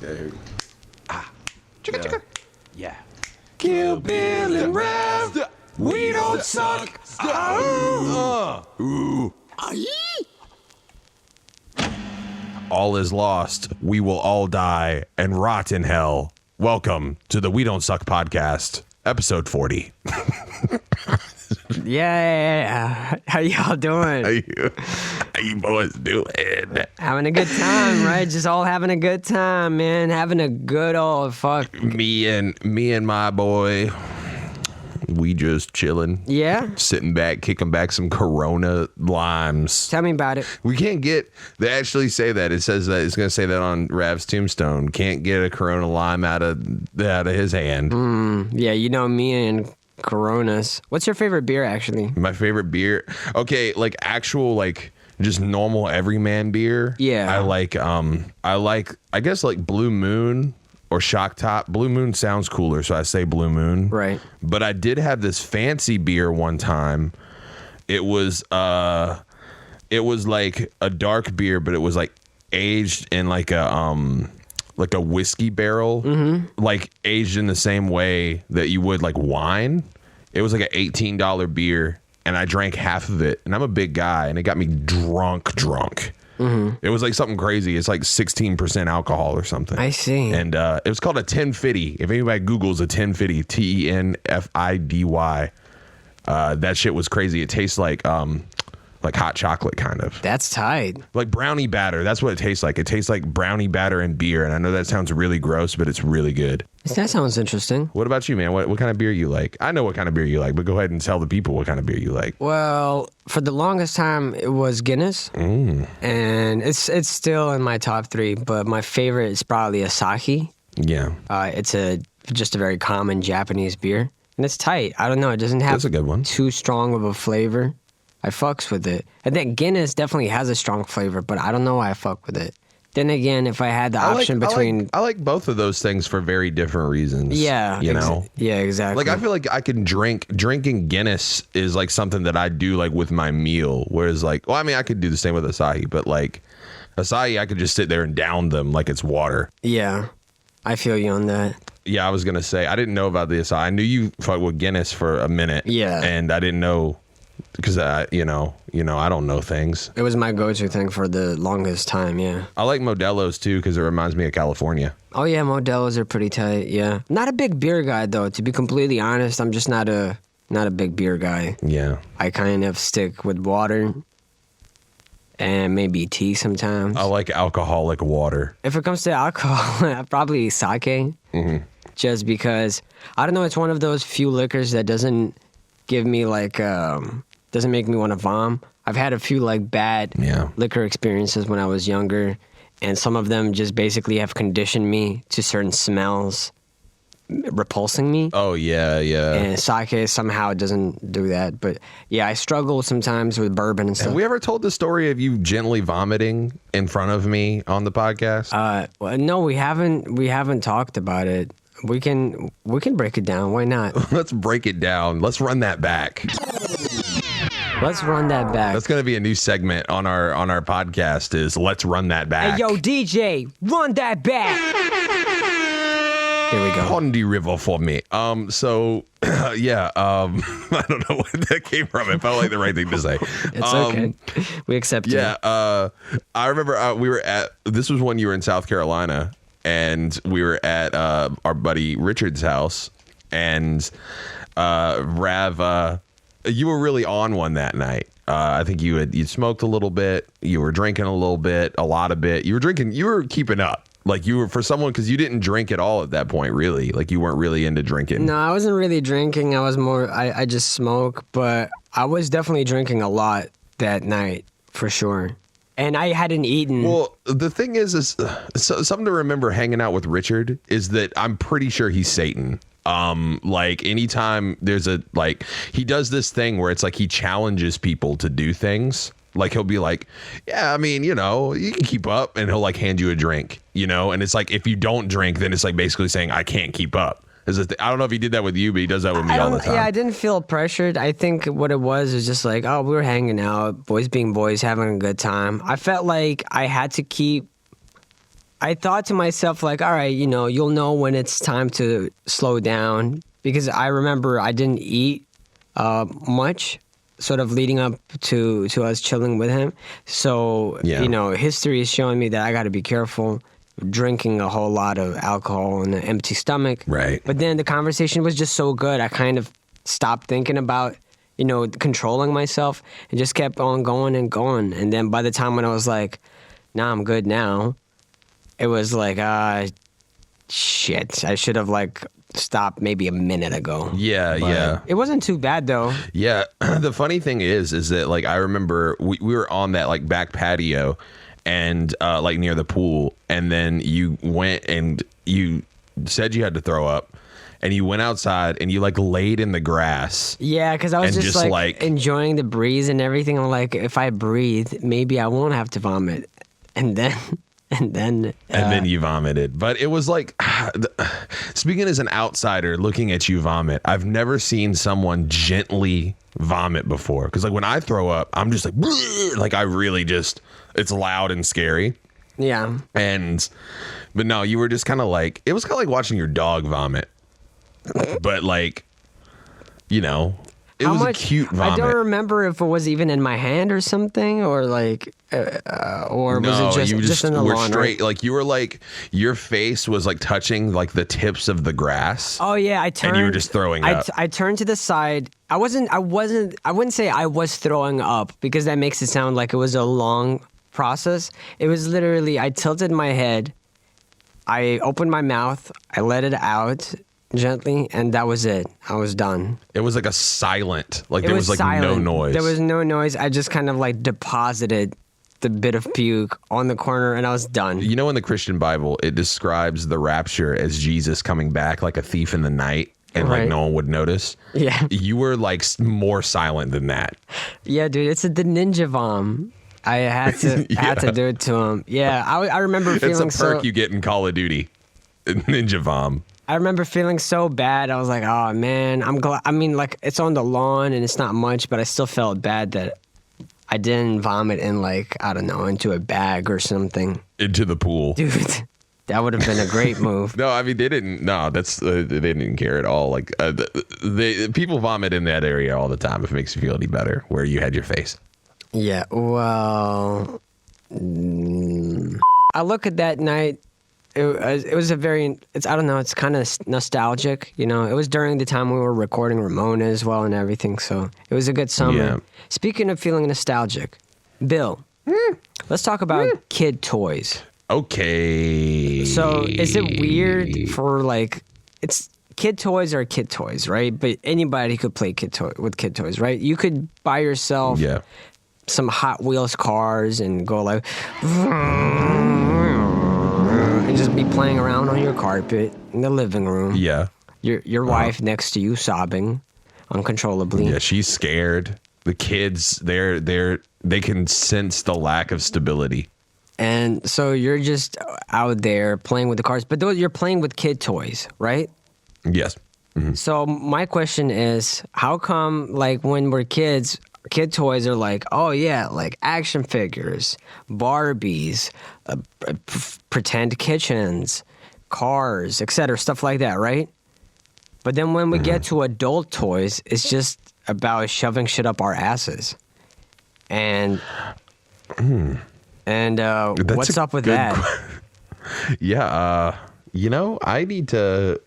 Yeah. Chicka. Yeah. Kill Bill and Rev. We don't suck. All is lost. We will all die and rot in hell. Welcome to the We Don't Suck podcast, episode 40. Yeah. How y'all doing? How you boys doing? Having a good time, right? Just all having a good time, man. Having a good old fuck. Me and my boy, we just chilling. Yeah? Sitting back, kicking back some Corona limes. Tell me about it. We can't get, they actually say that. It says that, it's going to say that on Rav's tombstone. Can't get a Corona lime out of his hand. Yeah, you know me and Coronas. What's your favorite beer, actually? My favorite beer? Okay, like actual, like, just normal everyman beer. Yeah. I guess like Blue Moon or Shock Top. Blue Moon sounds cooler, so I say Blue Moon. Right. But I did have this fancy beer one time. It was like a dark beer, but it was like aged in like a whiskey barrel, like aged in the same way that you would like wine. It was like an $18 beer, and I drank half of it, and I'm a big guy, and it got me drunk. It was like something crazy. It's like 16% alcohol or something. I see. And it was called a 1050. If anybody Googles a 1050, TENFIDY, that shit was crazy. It tastes like hot chocolate, kind of. That's tight. Like brownie batter. That's what it tastes like. It tastes like brownie batter and beer. And I know that sounds really gross, but it's really good. That sounds interesting. What about you, man? What kind of beer you like? I know what kind of beer you like, but go ahead and tell the people what kind of beer you like. Well, for the longest time, it was Guinness. And it's still in my top 3, but my favorite is probably Asahi. Yeah. It's just a very common Japanese beer. And it's tight. I don't know. It doesn't have That's a good one. Too strong of a flavor. I fucks with it. I think Guinness definitely has a strong flavor, but I don't know why I fuck with it. Then again, if I had the option between... I like both of those things for very different reasons. Yeah. You know? Yeah, exactly. Like, I feel like I can drinking Guinness is like something that I do like with my meal. Whereas like, well, I mean, I could do the same with Asahi, but like Asahi, I could just sit there and down them like it's water. Yeah. I feel you on that. Yeah, I was going to say, I didn't know about the Asahi. I knew you fucked with Guinness for a minute. Yeah. And I didn't know... Because I don't know things. It was my go-to thing for the longest time, yeah. I like Modelo's too because it reminds me of California. Oh yeah, Modelo's are pretty tight, yeah. Not a big beer guy though, to be completely honest. I'm just not a big beer guy. Yeah. I kind of stick with water and maybe tea sometimes. I like alcoholic water. If it comes to alcohol, probably sake. Mm-hmm. Just because, I don't know, it's one of those few liquors that doesn't give me like... doesn't make me want to vom. I've had a few like bad liquor experiences when I was younger, and some of them just basically have conditioned me to certain smells repulsing me. Oh, yeah. And sake somehow doesn't do that. But yeah, I struggle sometimes with bourbon and stuff. Have we ever told the story of you gently vomiting in front of me on the podcast? Well, no, we haven't. We haven't talked about it. We can break it down. Why not? Let's break it down. Let's run that back. Let's run that back. That's going to be a new segment on our podcast is Let's Run That Back. Hey, yo, DJ, run that back. Here we go. On the river for me. I don't know where that came from. It felt like the right thing to say. It's okay. We accept it. Yeah. I remember this was when you were in South Carolina, and we were at our buddy Richard's house, and Rav... you were really on one that night. I think you smoked a little bit. You were drinking a little bit, a lot of bit. You were drinking. You were keeping up. Like you were for someone because you didn't drink at all at that point. Really, like you weren't really into drinking. No, I wasn't really drinking. I was more. I just smoke, but I was definitely drinking a lot that night for sure. And I hadn't eaten. Well, the thing is something to remember hanging out with Richard is that I'm pretty sure he's Satan. Like anytime there's he does this thing where it's like he challenges people to do things. Like he'll be like, yeah, I mean, you can keep up, and he'll like hand you a drink, and it's like if you don't drink, then it's like basically saying I can't keep up. I don't know if he did that with you, but he does that with me all the time. Yeah, I didn't feel pressured. I think what it was just like, oh, we were hanging out, boys being boys, having a good time. I felt like I had to keep I thought to myself, like, all right, you'll know when it's time to slow down, because I remember I didn't eat much sort of leading up to us chilling with him. So, history is showing me that I got to be careful drinking a whole lot of alcohol on an empty stomach. Right. But then the conversation was just so good, I kind of stopped thinking about, controlling myself and just kept on going and going. And then by the time when I was like, nah, I'm good now, it was like, shit, I should have like stopped maybe a minute ago. Yeah, But yeah. it wasn't too bad though. Yeah. The funny thing is that like I remember we were on that like back patio and like near the pool, and then you went and you said you had to throw up. And you went outside and you like laid in the grass. Yeah, because I was And just just, like like- enjoying the breeze and everything. I'm like, if I breathe, maybe I won't have to vomit. And then, And then you vomited. But it was like, speaking as an outsider looking at you vomit, I've never seen someone gently vomit before. Because like when I throw up, I'm just like, like I really just, it's loud and scary. yeah. But no, you were just kind of like, it was kind of like watching your dog vomit. But like, it was a cute vomit. I don't remember if it was even in my hand or something, or like, or was it you just in the were lawn? straight. Right? Like you were like, your face was like touching like the tips of the grass. Oh yeah, I turned. And you were just throwing up. I turned to the side. I wouldn't say I was throwing up, because that makes it sound like it was a long process. It was literally, I tilted my head, I opened my mouth, I let it out gently, and that was it. I was done. It was like a silent, like It there was like silent. no noise. There was no noise. I just kind of like deposited the bit of puke on the corner, and I was done. In the Christian Bible, it describes the rapture as Jesus coming back like a thief in the night, and like Right. no one would notice. Yeah. You were like more silent than that. Yeah, dude, it's the ninja vom. I had to had to do it to him. Yeah, I remember feeling It's a perk so. you get in Call of Duty. Ninja Vom. I remember feeling so bad. I was like, oh man, I'm glad. I mean, like, it's on the lawn and it's not much, but I still felt bad that I didn't vomit in, like, I don't know, into a bag or something. Into the pool. Dude, that would have been a great move. No, I mean they didn't. No, that's they didn't care at all. Like people vomit in that area all the time. If it makes you feel any better, where you had your face. Yeah, well, I look at that night. It was a very, I don't know, it's kind of nostalgic, It was during the time we were recording Ramona as well and everything, so it was a good summer. Yeah. Speaking of feeling nostalgic, Bill, let's talk about kid toys. Okay. So is it weird for, like, it's kid toys are kid toys, right? But anybody could play with kid toys, right? You could buy yourself some Hot Wheels cars and go like, and just be playing around on your carpet in the living room. Yeah. Your wife next to you sobbing uncontrollably. Yeah, she's scared. The kids, they can sense the lack of stability. And so you're just out there playing with the cars, but you're playing with kid toys, right? Yes. Mm-hmm. So my question is, how come, like, when we're kids, kid toys are like, oh yeah, like action figures, Barbies, pretend kitchens, cars, etc., stuff like that, right? But then when we get to adult toys, it's just about shoving shit up our asses. And what's up with that? Yeah, I need to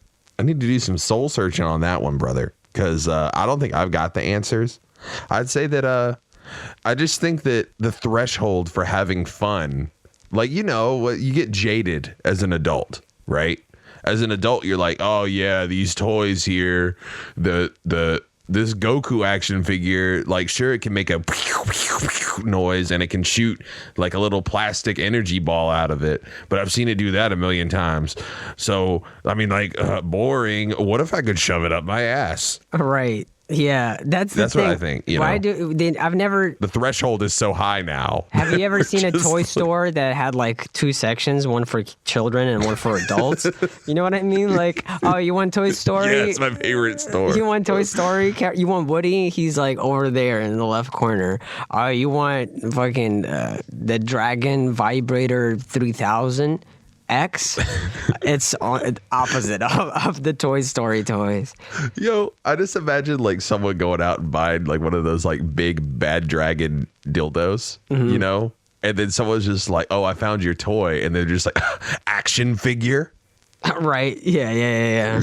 do some soul searching on that one, brother, because I don't think I've got the answers. I'd say that I just think that the threshold for having fun, like, you get jaded as an adult, right? As an adult, you're like, oh yeah, these toys here, this Goku action figure, like, sure, it can make a noise and it can shoot like a little plastic energy ball out of it, but I've seen it do that a million times. So I mean, like, boring. What if I could shove it up my ass? Right. Yeah, that's what I think. I've never. The threshold is so high now. Have you ever seen a Just toy like- store that had like two sections, one for children and one for adults? You know what I mean? Like, oh, you want Toy Story? Yeah, it's my favorite store. You want Toy Story? You want Woody? He's like over there in the left corner. You want fucking the Dragon Vibrator 3000? X, it's opposite of the Toy Story toys. Yo, I just imagine like someone going out and buying like one of those like big bad dragon dildos, you know? And then someone's just like, oh, I found your toy. And they're just like, action figure. Right. Yeah.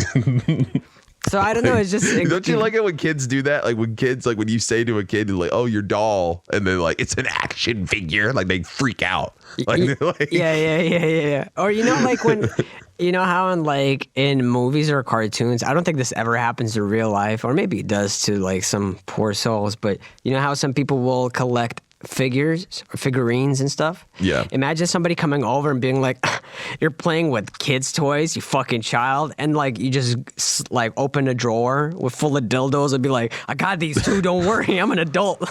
So I don't know. It's just don't you like it when kids do that? Like when kids, like when you say to a kid, like, "Oh, your doll," and they're like, "It's an action figure." Like they freak out. Like, yeah. Or you know, like when you know how in movies or cartoons, I don't think this ever happens in real life, or maybe it does to like some poor souls. But you know how some people will collect figures or figurines and stuff. Yeah. Imagine somebody coming over and being like, "You're playing with kids' toys, you fucking child," and like you just like open a drawer with full of dildos and be like, "I got these too. Don't worry, I'm an adult."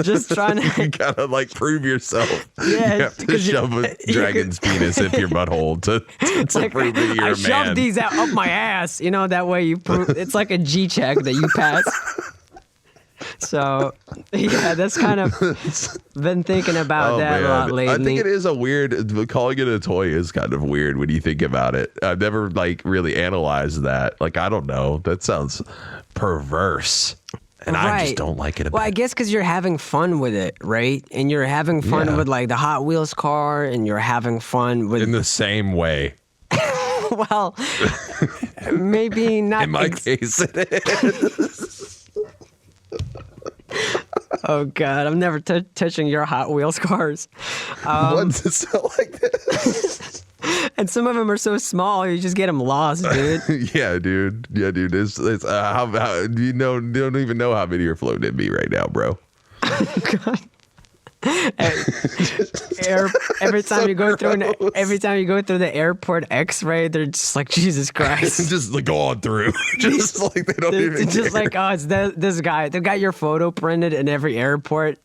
Just trying to. You gotta like prove yourself. Yeah, you have to shove a dragon's penis in your butthole to like, prove that you're I a man. shoved these out up my ass. You know, that way you prove it's like a G check that you pass. So, yeah, that's kind of been thinking about that a lot lately. I think it is a weird, calling it a toy is kind of weird when you think about it. I've never like really analyzed that. Like, I don't know. That sounds perverse. And I just don't like it. Well, I guess because you're having fun with it, right? And you're having fun with like the Hot Wheels car, and you're having fun with... In the same way. Well, maybe not. In my case, it is. Oh God, I'm never touching your Hot Wheels cars. What's it smell like this? And some of them are so small, you just get them lost, dude. Yeah, dude. It's how you know? Don't even know how many are floating at me right now, bro. God. Every time you go through the airport X-ray, they're just like, Jesus Christ. Just like go on through. Just like they don't even It's just care. like, oh, it's this guy. They got your photo printed in every airport,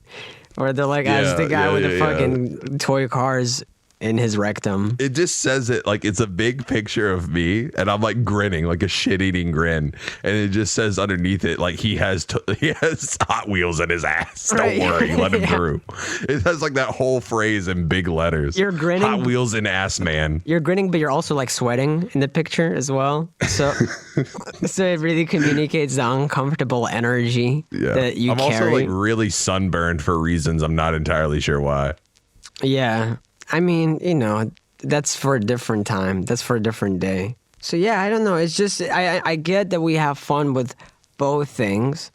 or they're like, it's the guy with the fucking toy cars in his rectum. It just says it like it's a big picture of me, and I'm like grinning, like a shit-eating grin, and it just says underneath it like he has Hot Wheels in his ass. Right. Don't worry, let him through. It has like that whole phrase in big letters. You're grinning. Hot Wheels in ass man. You're grinning, but you're also like sweating in the picture as well. So, so it really communicates the uncomfortable energy that you carry. I'm also like really sunburned for reasons I'm not entirely sure why. Yeah. I mean, you know, that's for a different time. That's for a different day. So, yeah, I don't know. It's just, I get that we have fun with both things.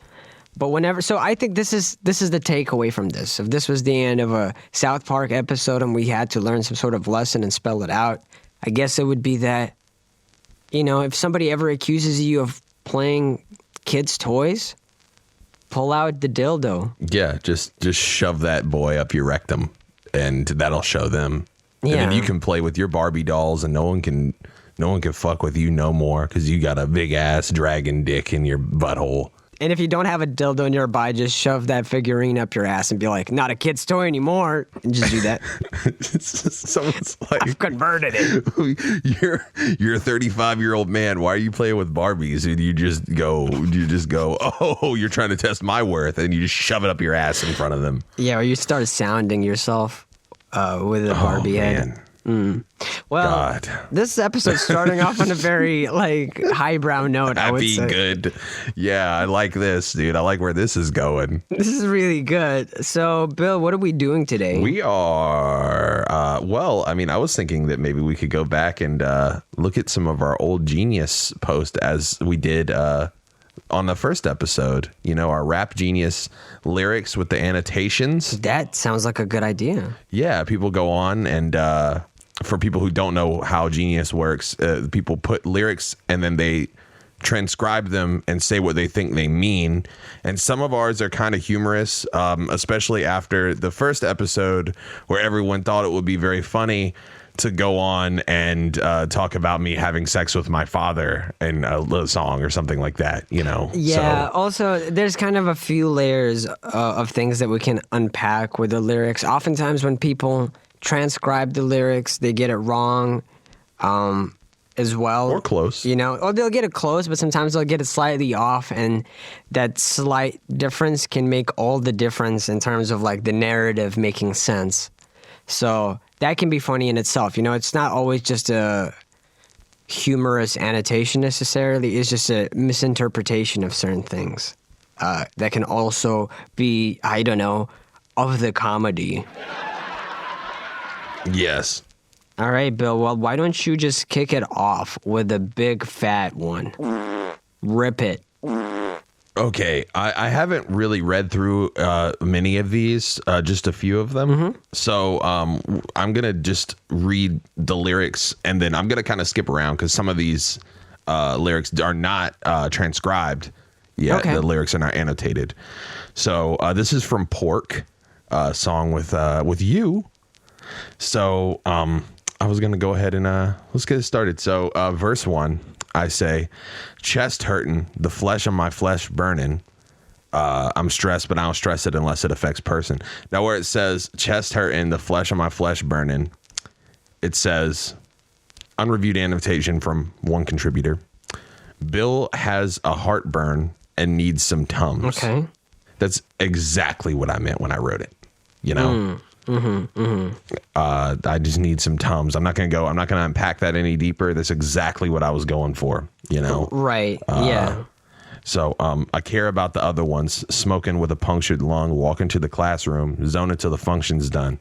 But whenever, so I think this is the takeaway from this. If this was the end of a South Park episode and we had to learn some sort of lesson and spell it out, I guess it would be that, you know, if somebody ever accuses you of playing kids' toys, pull out the dildo. Yeah, just shove that boy up your rectum. And that'll show them. And then you can play with your Barbie dolls, and no one can fuck with you no more because you got a big ass dragon dick in your butthole. And if you don't have a dildo nearby, just shove that figurine up your ass and be like, "Not a kid's toy anymore," and just do that. Someone's like, "I've converted it." You're a 35-year-old man. Why are you playing with Barbies? And you just go, oh, you're trying to test my worth, and you just shove it up your ass in front of them. Yeah, or you start sounding yourself with a Barbie head. Well, God. This episode's starting off on a very like highbrow note. I would say. Good. Yeah, I like this, dude. I like where this is going. This is really good. So, Bill, what are we doing today? We are. Well, I mean, I was thinking that maybe we could go back and look at some of our old Genius posts as we did on the first episode. You know, our Rap Genius lyrics with the annotations. That sounds like a good idea. Yeah, people go on and for people who don't know how Genius works, people put lyrics and then they transcribe them and say what they think they mean. And some of ours are kind of humorous, especially after the first episode where everyone thought it would be very funny to go on and talk about me having sex with my father in a little song or something like that, you know? Yeah. So, also, there's kind of a few layers of things that we can unpack with the lyrics. Oftentimes when people transcribe the lyrics, they get it wrong as well. or close. You know, or they'll get it close, but sometimes they'll get it slightly off, and that slight difference can make all the difference in terms of like the narrative making sense. So that can be funny in itself. You know, it's not always just a humorous annotation necessarily. It's just a misinterpretation of certain things. That can also be, I don't know, of the comedy. Yes. All right, Bill. Well, why don't you just kick it off with a big fat one? Rip it. Okay, I haven't really read through many of these, just a few of them. Mm-hmm. So I'm going to just read the lyrics, and then I'm going to kind of skip around because some of these lyrics are not transcribed yet. Okay. The lyrics are not annotated. So this is from Pork, song with you. So I was going to go ahead and let's get it started. So verse 1. I say, chest hurting, the flesh on my flesh burning. I'm stressed, but I don't stress it unless it affects person. Now, where it says chest hurting, the flesh on my flesh burning, it says, unreviewed annotation from one contributor. Bill has a heartburn and needs some Tums. Okay. That's exactly what I meant when I wrote it. You know? I just need some Tums. I'm not going to unpack that any deeper. That's exactly what I was going for, you know? Right. Yeah. So I care about the other ones. Smoking with a punctured lung, walking to the classroom, zoning till the function's done.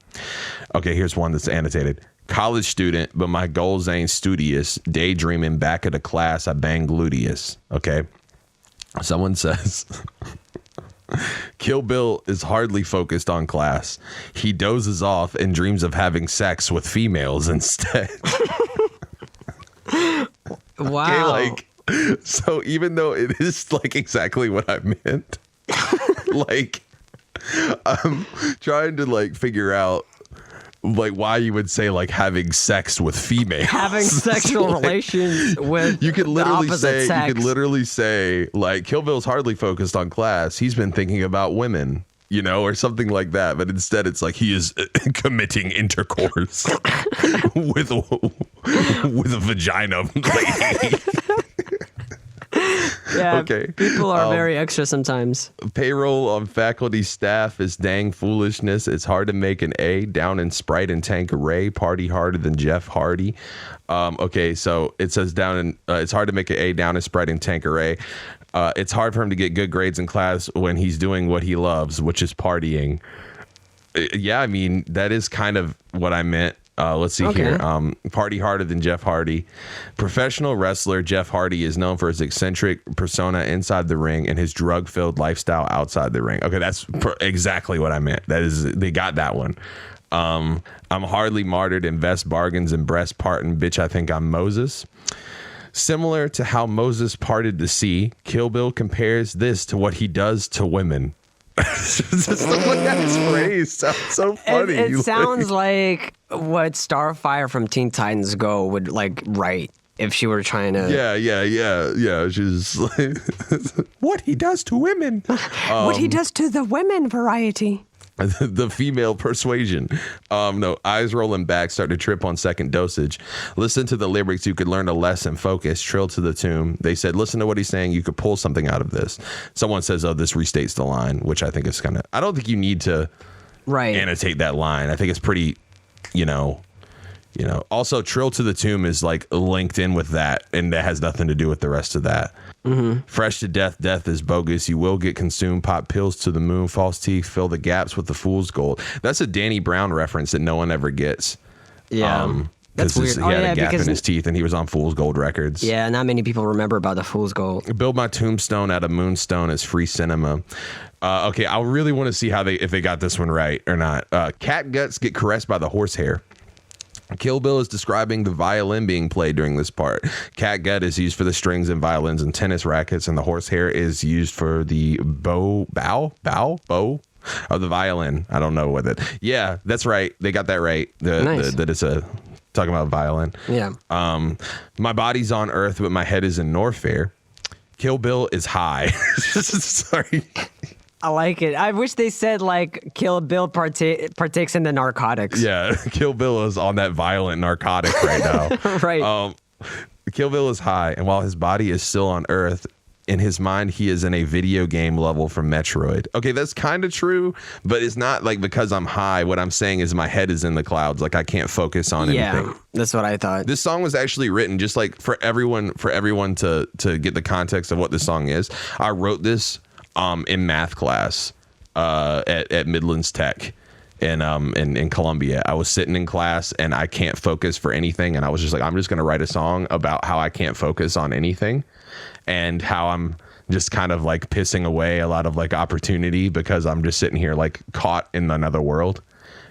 Okay, here's one that's annotated. College student, but my goals ain't studious. Daydreaming back at the class, I bang gluteus. Okay. Someone says... Kill Bill is hardly focused on class. He dozes off and dreams of having sex with females instead. Wow. Okay, so even though it is exactly what I meant, I'm trying to figure out why you would say having sex with females. Having sexual relations with you could literally the opposite sex. You could literally say Kill Bill's hardly focused on class. He's been thinking about women, or something like that. But instead it's he is committing intercourse with a vagina lady. Yeah, okay. People are very extra sometimes. Payroll on faculty staff is dang foolishness. It's hard to make an A down in Sprite and Tanqueray. Party harder than Jeff Hardy. Okay, so it says it's hard to make an A down in Sprite and Tanqueray. It's hard for him to get good grades in class when he's doing what he loves, which is partying. Yeah, I mean, that is kind of what I meant. Let's see here. Party harder than Jeff Hardy. Professional wrestler Jeff Hardy is known for his eccentric persona inside the ring and his drug-filled lifestyle outside the ring. Okay, that's exactly what I meant. They got that one. I'm hardly martyred in best bargains and breast parting. Bitch, I think I'm Moses. Similar to how Moses parted the sea, Kill Bill compares this to what he does to women. Just the way that's phrased sounds so funny. It sounds like what Starfire from Teen Titans Go would write if she were trying to. Yeah. She's what he does to women. What he does to the women variety. The female persuasion. No, eyes rolling back, start to trip on second dosage. Listen to the lyrics, you could learn a lesson. Focus, trill to the tune. They said, listen to what he's saying, you could pull something out of this. Someone says, oh, this restates the line, which I think is kind of, I don't think you need to annotate that line. I think it's pretty, also trill to the tune is linked in with that, and that has nothing to do with the rest of that. Mm-hmm. Fresh to death, death is bogus. You will get consumed. Pop pills to the moon. False teeth fill the gaps with the fool's gold. That's a Danny Brown reference that no one ever gets. Yeah, that's weird. He had a gap in his teeth, and he was on Fool's Gold Records. Yeah, not many people remember about the Fool's Gold. Build my tombstone out of moonstone as free cinema. Okay, I really want to see if they got this one right or not. Cat guts get caressed by the horsehair. Kill Bill is describing the violin being played during this part. Catgut is used for the strings and violins and tennis rackets, and the horsehair is used for the bow of the violin. I don't know what it. Yeah, that's right. They got that right. Nice. That it's talking about violin. Yeah. My body's on Earth, but my head is in Norfair. Kill Bill is high. Sorry. I like it. I wish they said Kill Bill partakes in the narcotics. Yeah, Kill Bill is on that violent narcotic right now. Right. Kill Bill is high, and while his body is still on Earth, in his mind, he is in a video game level from Metroid. Okay, that's kind of true, but it's not like because I'm high. What I'm saying is my head is in the clouds. Like I can't focus on anything. Yeah, that's what I thought. This song was actually written just like for everyone to get the context of what this song is. I wrote this in math class at Midlands Tech in Columbia. I was sitting in class and I can't focus for anything, and I was just like, I'm just going to write a song about how I can't focus on anything and how I'm just kind of like pissing away a lot of like opportunity because I'm just sitting here like caught in another world.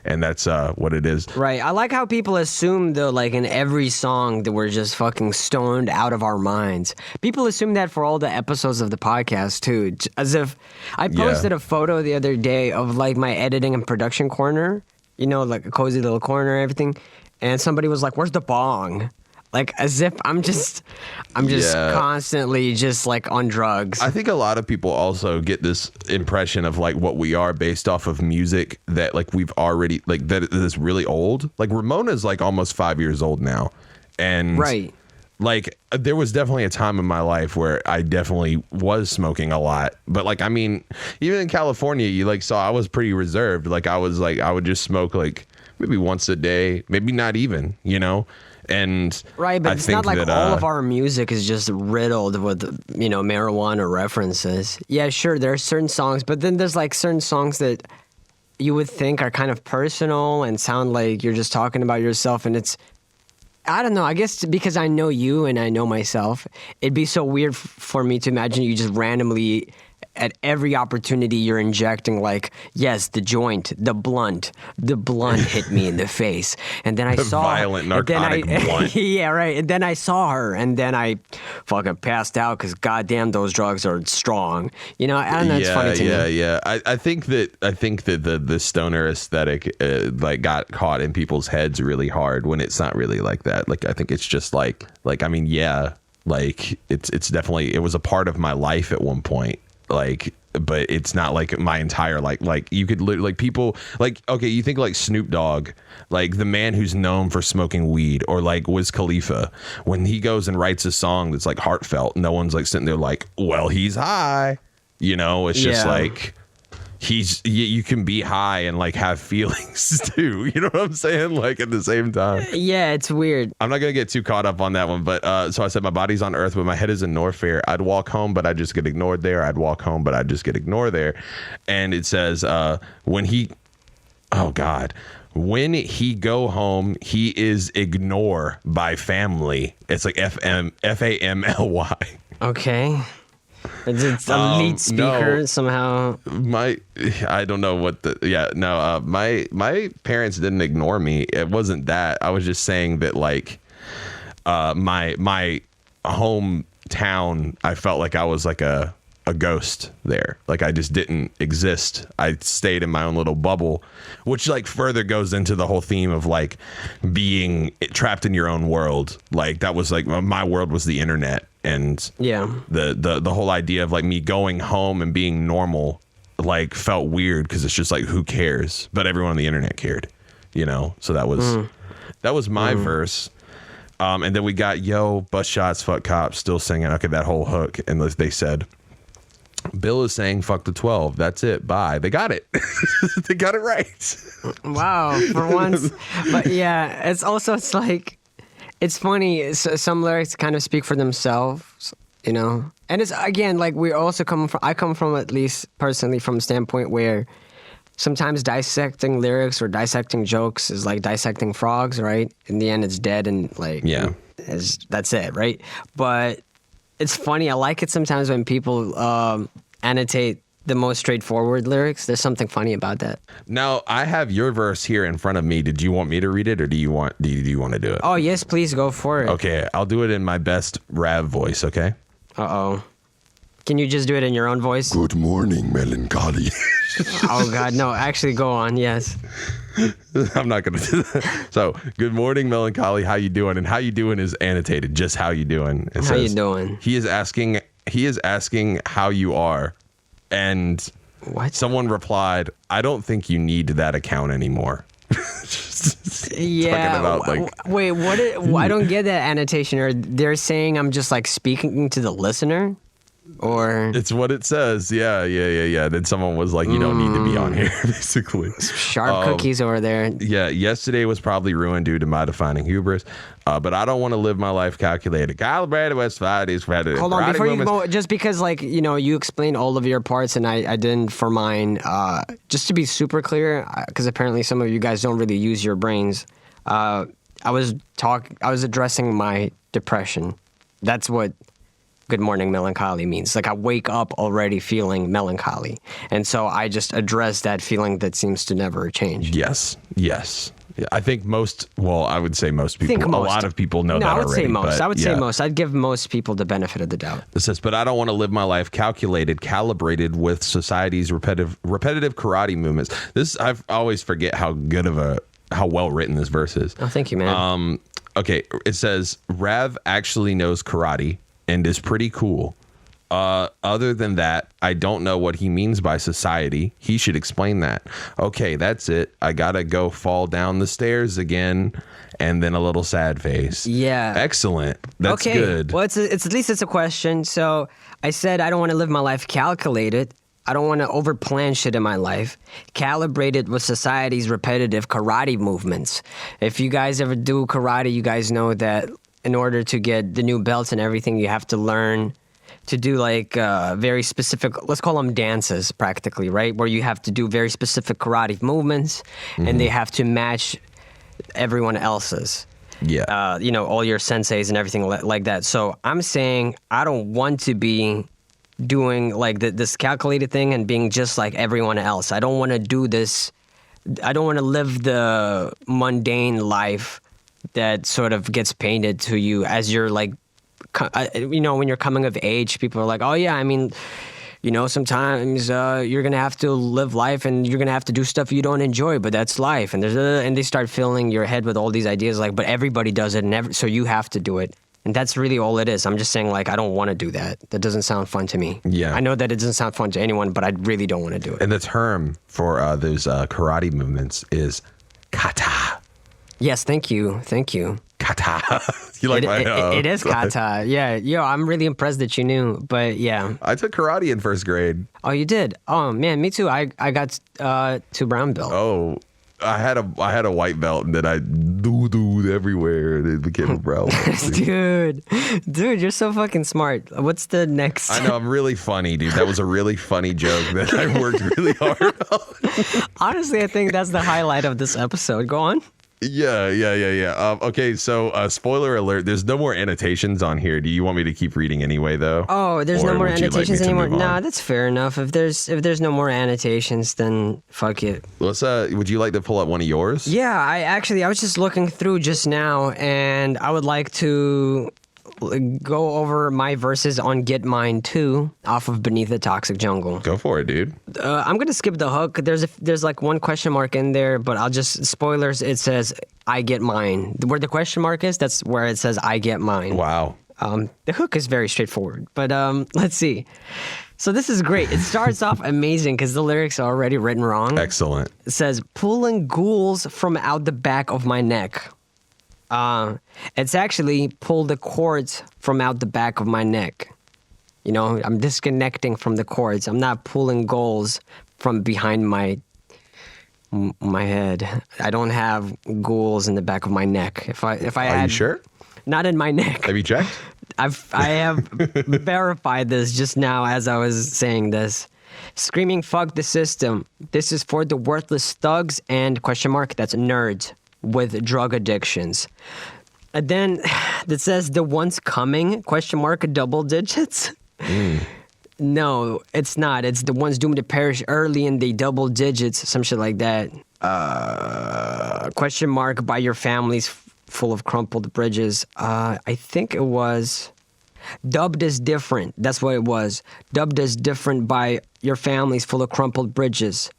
And that's what it is. Right. I like how people assume, though, like in every song that we're just fucking stoned out of our minds. People assume that for all the episodes of the podcast, too. As if I posted a photo the other day of like my editing and production corner, you know, like a cozy little corner and everything. And somebody was like, where's the bong? Like as if I'm just constantly just like on drugs. I think a lot of people also get this impression of like what we are based off of music that like we've already like that is really old. Like Ramona's like almost 5 years old now. And right. Like there was definitely a time in my life where I definitely was smoking a lot. But like, I mean, even in California, you like saw I was pretty reserved. Like I would just smoke like maybe once a day, maybe not even, you know? And right, but I it's think not like that, all of our music is just riddled with, you know, marijuana references. Yeah, sure, there are certain songs, but then there's like certain songs that you would think are kind of personal and sound like you're just talking about yourself, and it's, I don't know, I guess because I know you and I know myself, it'd be so weird for me to imagine you just randomly at every opportunity you're injecting like, yes, the joint, the blunt hit me in the face, and then I saw violent narcotic blunt. Yeah, right. And then I saw her, and then I fucking passed out because goddamn those drugs are strong. You know, I don't know. It's funny to me. Yeah. I think that the stoner aesthetic like got caught in people's heads really hard when it's not really like that. Like I think it's just like I mean, yeah, like it's definitely, it was a part of my life at one point. Like, but it's not like my entire like you could like people like, okay, you think like Snoop Dogg, like the man who's known for smoking weed, or like Wiz Khalifa, when he goes and writes a song that's like heartfelt, no one's like sitting there like, well, he's high, you know? It's just like you can be high and like have feelings too, you know what I'm saying, like at the same time. Yeah, it's weird. I'm not gonna get too caught up on that one, but so I said my body's on Earth but my head is in Norfair. I'd walk home but I just get ignored there. I'd walk home but I just get ignored there. And it says when he go home, he is ignore by family. It's like FAMLY. Okay. It's a lead speaker somehow. I don't know what my parents didn't ignore me. It wasn't that. I was just saying that like my hometown, I felt like I was like a ghost there. Like I just didn't exist. I stayed in my own little bubble, which like further goes into the whole theme of like being trapped in your own world. Like that was like my world was the internet. And the whole idea of like me going home and being normal like felt weird because it's just like, who cares? But everyone on the internet cared, you know? So that was my verse. And then we got bus shots, fuck cops, still singing. Okay, that whole hook. And they said, Bill is saying fuck the 12. That's it. Bye. They got it. They got it right. Wow, for once. But yeah, it's like, it's funny. Some lyrics kind of speak for themselves, you know? And it's, again, like I come from, at least personally, from a standpoint where sometimes dissecting lyrics or dissecting jokes is like dissecting frogs, right? In the end, it's dead and like, that's it, right? But it's funny. I like it sometimes when people annotate the most straightforward lyrics. There's something funny about that. Now, I have your verse here in front of me. Did you want me to read it, or do you want to do it? Oh, yes, please go for it. Okay, I'll do it in my best Rav voice, okay? Uh-oh. Can you just do it in your own voice? Good morning, melancholy. Oh, God, no. Actually, go on, yes. I'm not going to do that. So, good morning, melancholy. How you doing? And how you doing is annotated. Just how you doing. It how says, you doing? He is asking how you are. And someone replied, I don't think you need that account anymore. Yeah. About, like, wait, I don't get that annotation. Or they're saying I'm just like speaking to the listener? Or it's what it says. Yeah. Then someone was like, you don't need to be on here, basically. Sharp cookies over there. Yeah, yesterday was probably ruined due to my defining hubris. But I don't want to live my life calculated. Calibrated with Fridays. Hold on, before you go, just because, like, you know, you explained all of your parts and I didn't for mine. Just to be super clear, because apparently some of you guys don't really use your brains. I was addressing my depression. That's what Good Morning Melancholy means. Like, I wake up already feeling melancholy. And so I just address that feeling that seems to never change. Yes. Yeah, I think I would say most people, a lot of people know that already. I would say most. I would say most. I'd give most people the benefit of the doubt. It says, but I don't want to live my life calibrated with society's repetitive karate movements. I always forget how well written this verse is. Oh, thank you, man. Okay, it says, Rav actually knows karate and is pretty cool. Other than that, I don't know what he means by society. He should explain that. Okay, that's it. I gotta go fall down the stairs again, and then a little sad face. Yeah. Excellent. That's okay. Good. Well, it's at least it's a question. So I said I don't want to live my life calculated. I don't want to overplan shit in my life. Calibrated with society's repetitive karate movements. If you guys ever do karate, you guys know that in order to get the new belts and everything, you have to learn to do like very specific, let's call them dances practically, right? Where you have to do very specific karate movements and they have to match everyone else's. Yeah. You know, all your senseis and everything like that. So I'm saying I don't want to be doing like this calculated thing and being just like everyone else. I don't want to do this. I don't want to live the mundane life that sort of gets painted to you as you're like, you know, when you're coming of age, people are like, oh yeah, I mean, you know, sometimes you're going to have to live life and you're going to have to do stuff you don't enjoy, but that's life. And and they start filling your head with all these ideas like, but everybody does it, and so you have to do it. And that's really all it is. I'm just saying, like, I don't want to do that. That doesn't sound fun to me. Yeah. I know that it doesn't sound fun to anyone, but I really don't want to do it. And the term for those karate movements is kata. Yes, thank you. Kata. You like it is kata. Yeah. Yo, I'm really impressed that you knew, but yeah. I took karate in first grade. Oh, you did? Oh, man, me too. I got 2 brown belts. Oh, I had a white belt, and then I do everywhere, and it became a brown belt. Dude, you're so fucking smart. What's the next? I know, I'm really funny, dude. That was a really funny joke that I worked really hard on. Honestly, I think that's the highlight of this episode. Go on. Yeah. Okay, so spoiler alert, there's no more annotations on here. Do you want me to keep reading anyway, though? Oh, there's no more annotations anymore? Nah, that's fair enough. If there's no more annotations, then fuck it. Let's would you like to pull up one of yours? Yeah, I was just looking through just now, and I would like to go over my verses on Get Mine 2 off of Beneath the Toxic Jungle. Go for it, dude. I'm going to skip the hook. There's like one question mark in there, but I'll just, spoilers, it says, I get mine. Where the question mark is, that's where it says, I get mine. Wow. The hook is very straightforward, but let's see. So this is great. It starts off amazing because the lyrics are already written wrong. Excellent. It says, pulling ghouls from out the back of my neck. It's actually pull the cords from out the back of my neck. You know, I'm disconnecting from the cords. I'm not pulling ghouls from behind my head. I don't have ghouls in the back of my neck. If I Are had, you sure? Not in my neck. Have you checked? I have verified this just now as I was saying this. Screaming, fuck the system. This is for the worthless thugs and question mark, that's nerds with drug addictions. And then it says the ones coming, question mark, double digits. No, it's not. It's the ones doomed to perish early in the double digits, some shit like that. Question mark by your families full of crumpled bridges. I think it was dubbed as different. That's what it was. Dubbed as different by your families full of crumpled bridges.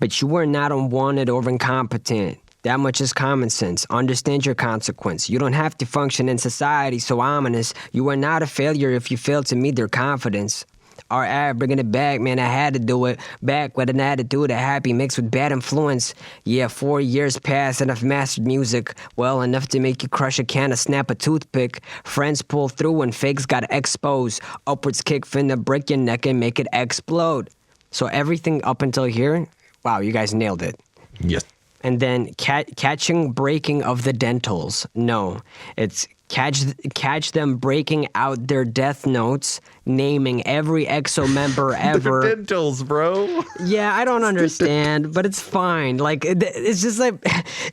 But you were not unwanted or incompetent. That much is common sense. Understand your consequence. You don't have to function in society so ominous. You are not a failure if you fail to meet their confidence. Alright, bringing it back, man. I had to do it. Back with an attitude, a happy mix with bad influence. Yeah, 4 years passed and I've mastered music. Well, enough to make you crush a can or snap a toothpick. Friends pull through and fakes got exposed. Upwards kick finna break your neck and make it explode. So everything up until here, wow, you guys nailed it. Yes. And then catching breaking of the dentals. No, it's catch them breaking out their death notes, naming every exo member ever. The dentals, bro. Yeah, I don't understand, but it's fine. Like it's just like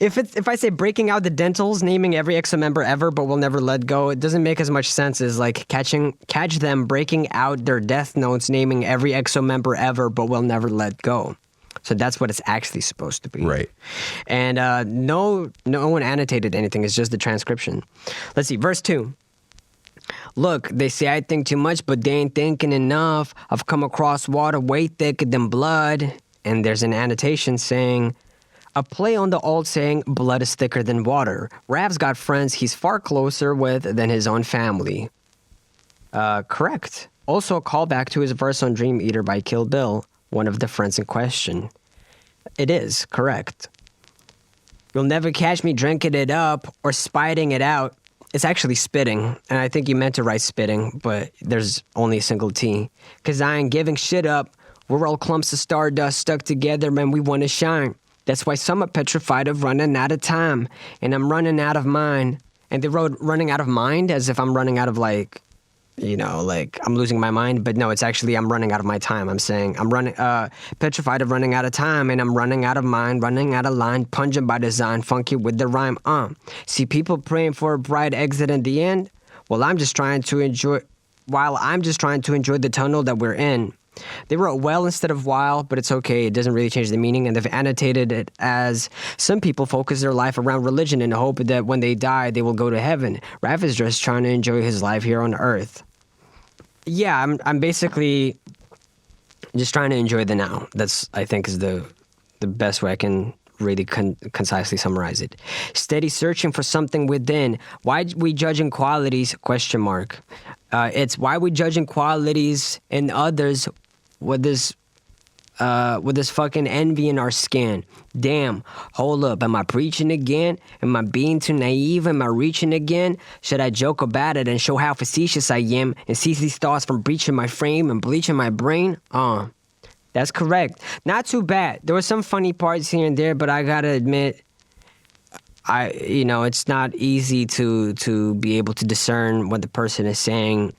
if I say breaking out the dentals, naming every exo member ever, but we'll never let go. It doesn't make as much sense as like catch them breaking out their death notes, naming every exo member ever, but we'll never let go. So that's what it's actually supposed to be. Right. And no one annotated anything. It's just the transcription. Let's see. Verse 2. Look, they say I think too much, but they ain't thinking enough. I've come across water way thicker than blood. And there's an annotation saying, a play on the old saying, blood is thicker than water. Rav's got friends he's far closer with than his own family. Correct. Also a callback to his verse on Dream Eater by Kill Bill, one of the friends in question. It is, correct. You'll never catch me drinking it up or spiting it out. It's actually spitting, and I think you meant to write spitting, but there's only a single T. Cause I ain't giving shit up. We're all clumps of stardust stuck together and we wanna shine. That's why some are petrified of running out of time, and I'm running out of mine. And they wrote running out of mind as if I'm running out of like, you know, like I'm losing my mind, but no, it's actually I'm running out of my time. I'm saying I'm running, petrified of running out of time, and I'm running out of mind, running out of line, pungent by design, funky with the rhyme. See people praying for a bright exit in the end. Well, I'm just trying to enjoy the tunnel that we're in. They wrote well instead of while, but it's okay. It doesn't really change the meaning, and they've annotated it as some people focus their life around religion in the hope that when they die, they will go to heaven. Raph is just trying to enjoy his life here on earth. Yeah, I'm basically just trying to enjoy the now. That's, I think, is the best way I can really concisely summarize it. Steady searching for something within. Why we judging qualities? ? It's why we judging qualities in others with this fucking envy in our skin. Damn, hold up, am I preaching again? Am I being too naive? Am I reaching again? Should I joke about it and show how facetious I am and seize these thoughts from breaching my frame and bleaching my brain? That's correct. Not too bad. There were some funny parts here and there, but I gotta admit, it's not easy to be able to discern what the person is saying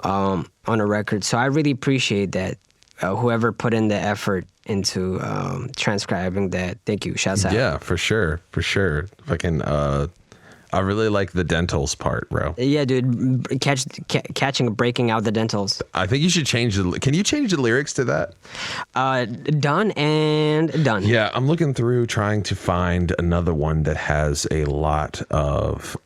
on a record. So I really appreciate that. Whoever put in the effort into transcribing that, thank you. Shouts out. Yeah, for sure. Fucking, I really like the dentals part, bro. Yeah, dude, catching, breaking out the dentals. I think you should can you change the lyrics to that? Done and done. Yeah, I'm looking through trying to find another one that has a lot of,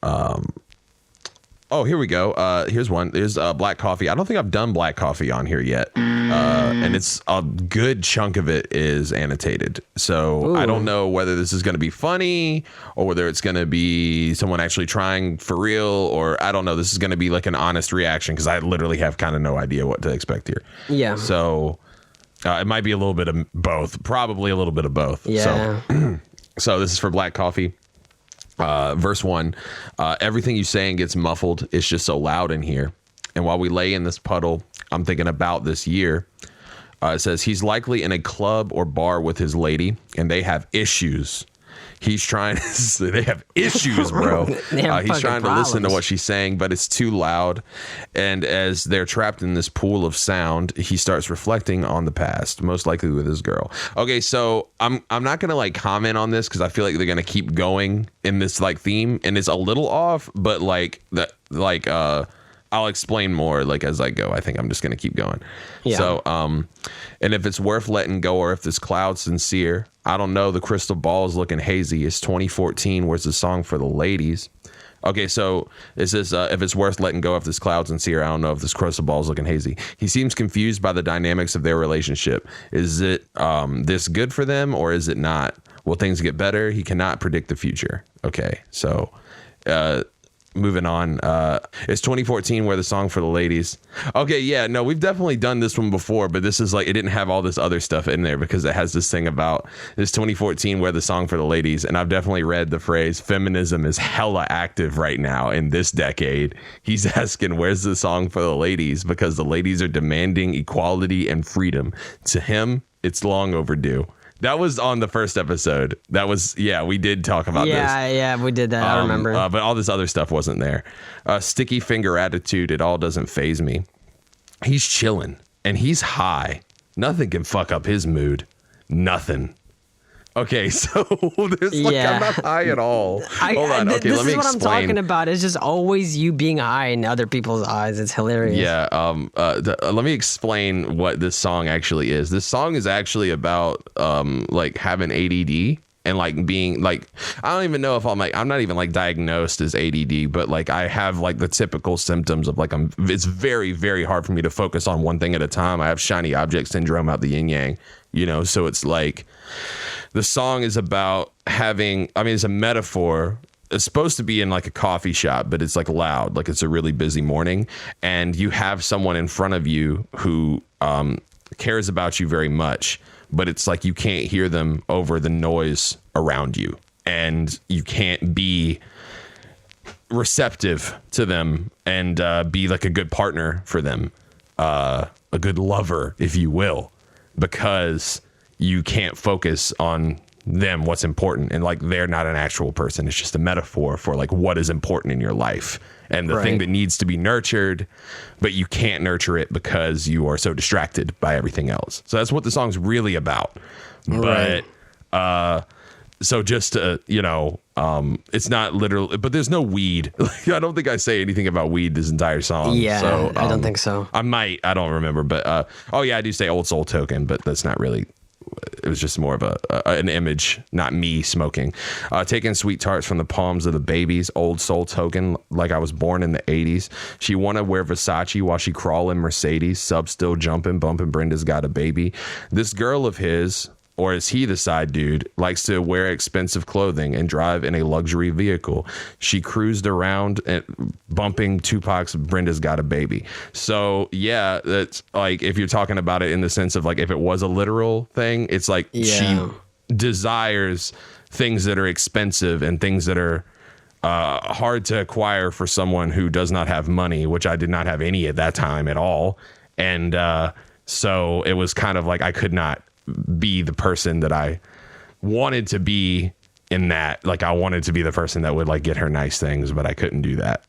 oh, here we go. Here's one. There's Black Coffee. I don't think I've done Black Coffee on here yet. And it's a good chunk of it is annotated. So ooh. I don't know whether this is going to be funny or whether it's going to be someone actually trying for real, or I don't know. This is going to be like an honest reaction because I literally have kind of no idea what to expect here. Yeah. So it might be a little bit of both, probably a little bit of both. Yeah. So this is for Black Coffee. Verse 1, everything you saying gets muffled. It's just so loud in here. And while we lay in this puddle, I'm thinking about this year. It says he's likely in a club or bar with his lady, and they have issues. He's trying to, they have issues, bro. He's trying to listen to what she's saying, but it's too loud. And as they're trapped in this pool of sound, he starts reflecting on the past, most likely with his girl. Okay, so I'm not gonna like comment on this because I feel like they're gonna keep going in this like theme, and it's a little off, but I'll explain more like as I go. I think I'm just gonna keep going. Yeah. So and if it's worth letting go, or if this cloud's sincere, I don't know. The crystal ball is looking hazy. It's 2014. Where's the song for the ladies? Okay, so it says if it's worth letting go, if this cloud's sincere, I don't know if this crystal ball is looking hazy. He seems confused by the dynamics of their relationship. Is it this good for them, or is it not? Will things get better? He cannot predict the future. Okay, so moving on. It's 2014 where the song for the ladies. Okay, yeah, no, we've definitely done this one before, but this is like, it didn't have all this other stuff in there because it has this thing about this 2014 where the song for the ladies. And I've definitely read the phrase feminism is hella active right now in this decade. He's asking, where's the song for the ladies? Because the ladies are demanding equality and freedom. To him, it's long overdue. That was on the first episode. That was, yeah, we did talk about this. Yeah, we did that. I remember. But all this other stuff wasn't there. Sticky finger attitude. It all doesn't faze me. He's chilling and he's high. Nothing can fuck up his mood. Nothing. Okay, so there's like, I'm not high at all. Hold on. Okay, this let me is what explain. I'm talking about. It's just always you being high in other people's eyes. It's hilarious. Yeah. Let me explain what this song actually is. This song is actually about like having ADD and like being like, I don't even know if I'm not even like diagnosed as ADD, but like I have like the typical symptoms of like it's very, very hard for me to focus on one thing at a time. I have shiny object syndrome out the yin yang, you know, so it's like the song is about having, I mean, it's a metaphor. It's supposed to be in like a coffee shop, but it's like loud, like it's a really busy morning. And you have someone in front of you who cares about you very much, but it's like you can't hear them over the noise around you. And you can't be receptive to them and be like a good partner for them, a good lover, if you will, because you can't focus on them, what's important. And like, they're not an actual person. It's just a metaphor for like what is important in your life and the thing that needs to be nurtured, but you can't nurture it because you are so distracted by everything else. So that's what the song's really about. But, so just to, you know, it's not literal, but there's no weed. I don't think I say anything about weed this entire song. Yeah, so, I don't think so. I might, I don't remember, but, oh yeah, I do say Old Soul Token, but that's not really, it was just more of an image, not me smoking. Taking sweet tarts from the palms of the babies. Old Soul Token, like I was born in the 80s. She want to wear Versace while she crawl in Mercedes. Sub still jumping, bumping, Brenda's got a baby. This girl of his, or is he the side dude, likes to wear expensive clothing and drive in a luxury vehicle. She cruised around and bumping Tupac's Brenda's Got a Baby. So yeah, that's like, if you're talking about it in the sense of like, if it was a literal thing, it's like she desires things that are expensive and things that are hard to acquire for someone who does not have money, which I did not have any at that time at all. And so it was kind of like I could not be the person that I wanted to be in that. Like, I wanted to be the person that would like get her nice things, but I couldn't do that.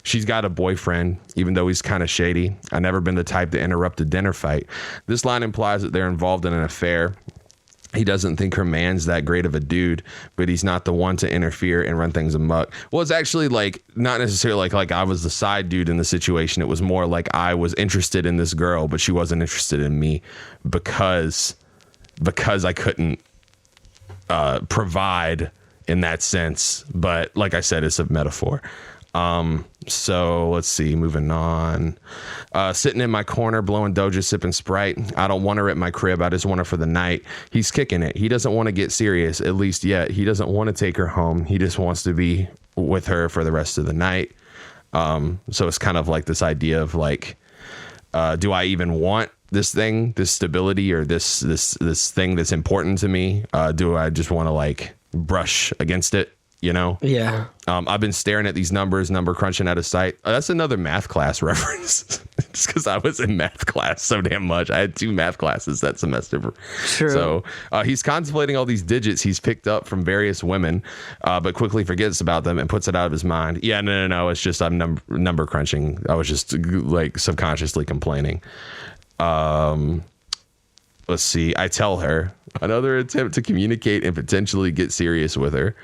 She's got a boyfriend, even though he's kind of shady. I've never been the type to interrupt a dinner fight. This line implies that they're involved in an affair. He doesn't think her man's that great of a dude, but he's not the one to interfere and run things amok. Well, it's actually like not necessarily like I was the side dude in the situation. It was more like I was interested in this girl, but she wasn't interested in me because I couldn't provide in that sense. But like I said, it's a metaphor. So let's see, moving on. Sitting in my corner, blowing Doja, sipping Sprite. I don't want her at my crib. I just want her for the night. He's kicking it. He doesn't want to get serious, at least yet. He doesn't want to take her home. He just wants to be with her for the rest of the night. So it's kind of like this idea of like, do I even want this thing, this stability, or this thing that's important to me? Do I just want to like brush against it? You know? Yeah. I've been staring at these numbers, number crunching out of sight. That's another math class reference. Just because I was in math class so damn much. I had 2 math classes that semester. True. So he's contemplating all these digits he's picked up from various women, but quickly forgets about them and puts it out of his mind. Yeah, no. It's just I'm number crunching. I was just like subconsciously complaining. Let's see. I tell her. Another attempt to communicate and potentially get serious with her.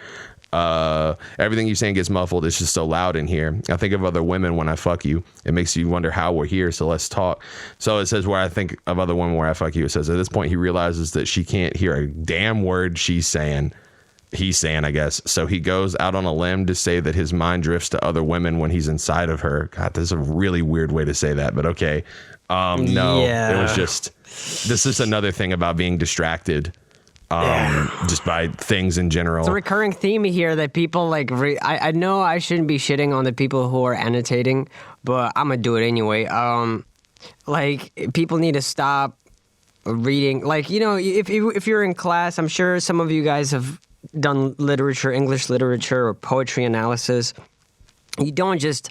Everything you're saying gets muffled. It's just so loud in here. I think of other women when I fuck you. It makes you wonder how we're here. So let's talk. So it says where I think of other women where I fuck you. It says at this point he realizes that she can't hear a damn word she's saying. He's saying, I guess. So he goes out on a limb to say that his mind drifts to other women when he's inside of her. God, this is a really weird way to say that, but okay. No, it was just, this is another thing about being distracted. just by things in general. It's a recurring theme here that people like. I know I shouldn't be shitting on the people who are annotating, but I'm gonna do it anyway. Like people need to stop reading. Like if you're in class, I'm sure some of you guys have done literature, English literature, or poetry analysis. You don't just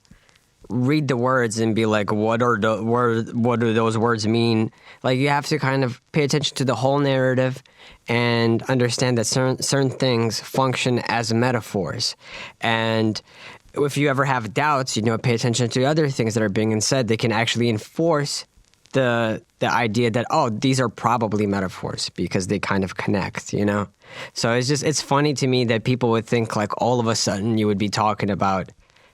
read the words and be like, what do those words mean? Like you have to kind of pay attention to the whole narrative and understand that certain things function as metaphors. And if you ever have doubts, pay attention to other things that are being said. They can actually enforce the idea that, oh, these are probably metaphors because they kind of connect, So it's funny to me that people would think like all of a sudden you would be talking about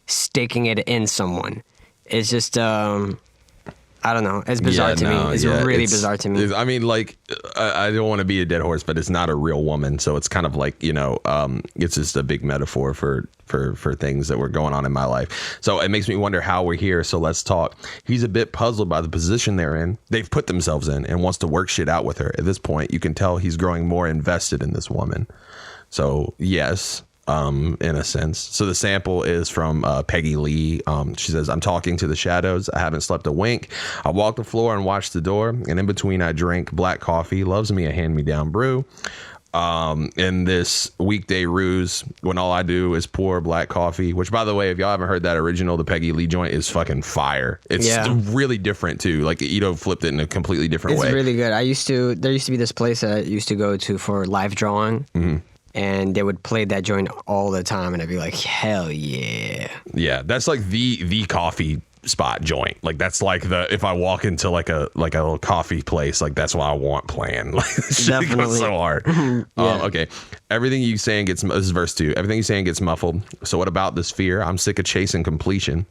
sticking it in someone. It's just I don't know. It's bizarre to me. It's really bizarre to me. I mean, like, I don't want to be a dead horse, but it's not a real woman, so it's kind of like it's just a big metaphor for things that were going on in my life. So it makes me wonder how we're here. So let's talk. He's a bit puzzled by the position they're in. They've put themselves in and wants to work shit out with her. At this point, you can tell he's growing more invested in this woman. So yes. In a sense. So the sample is from Peggy Lee. She says, I'm talking to the shadows. I haven't slept a wink. I walk the floor and watch the door. And in between, I drink black coffee. Loves me a hand-me-down brew. In this weekday ruse, when all I do is pour black coffee, which, by the way, if y'all haven't heard that original, the Peggy Lee joint is fucking fire. It's really different, too. Like, Ito flipped it in a completely different way. It's really good. There used to be this place I used to go to for live drawing. Mm-hmm. And they would play that joint all the time, and I'd be like, hell yeah. Yeah, that's like the coffee spot joint. Like that's like if I walk into like a little coffee place, like that's what I want playing. Like this shit goes so hard. Yeah. Okay. Everything you saying gets, this is verse 2. Everything you saying gets muffled. So what about this fear? I'm sick of chasing completion.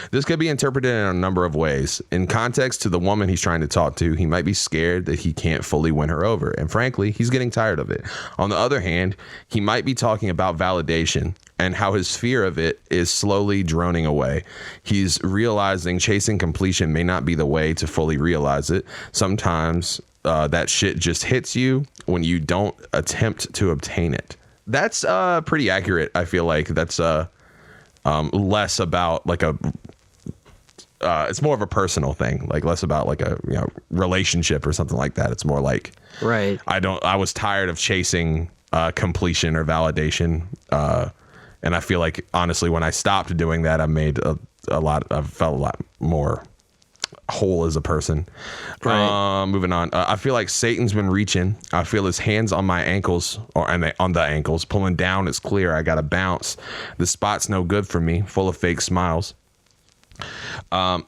This could be interpreted in a number of ways. In context to the woman he's trying to talk to, he might be scared that he can't fully win her over. And frankly, he's getting tired of it. On the other hand, he might be talking about validation and how his fear of it is slowly droning away. He's realizing chasing completion may not be the way to fully realize it. Sometimes that shit just hits you when you don't attempt to obtain it. That's pretty accurate. I feel like that's less about like it's more of a personal thing, like less about like a relationship or something like that. It's more like, right. I was tired of chasing completion or validation. And I feel like, honestly, when I stopped doing that, I made I felt a lot more whole as a person. Right. Moving on. I feel like Satan's been reaching. I feel his hands on my ankles on the ankles, pulling down. It's clear. I got to bounce. The spot's no good for me, full of fake smiles.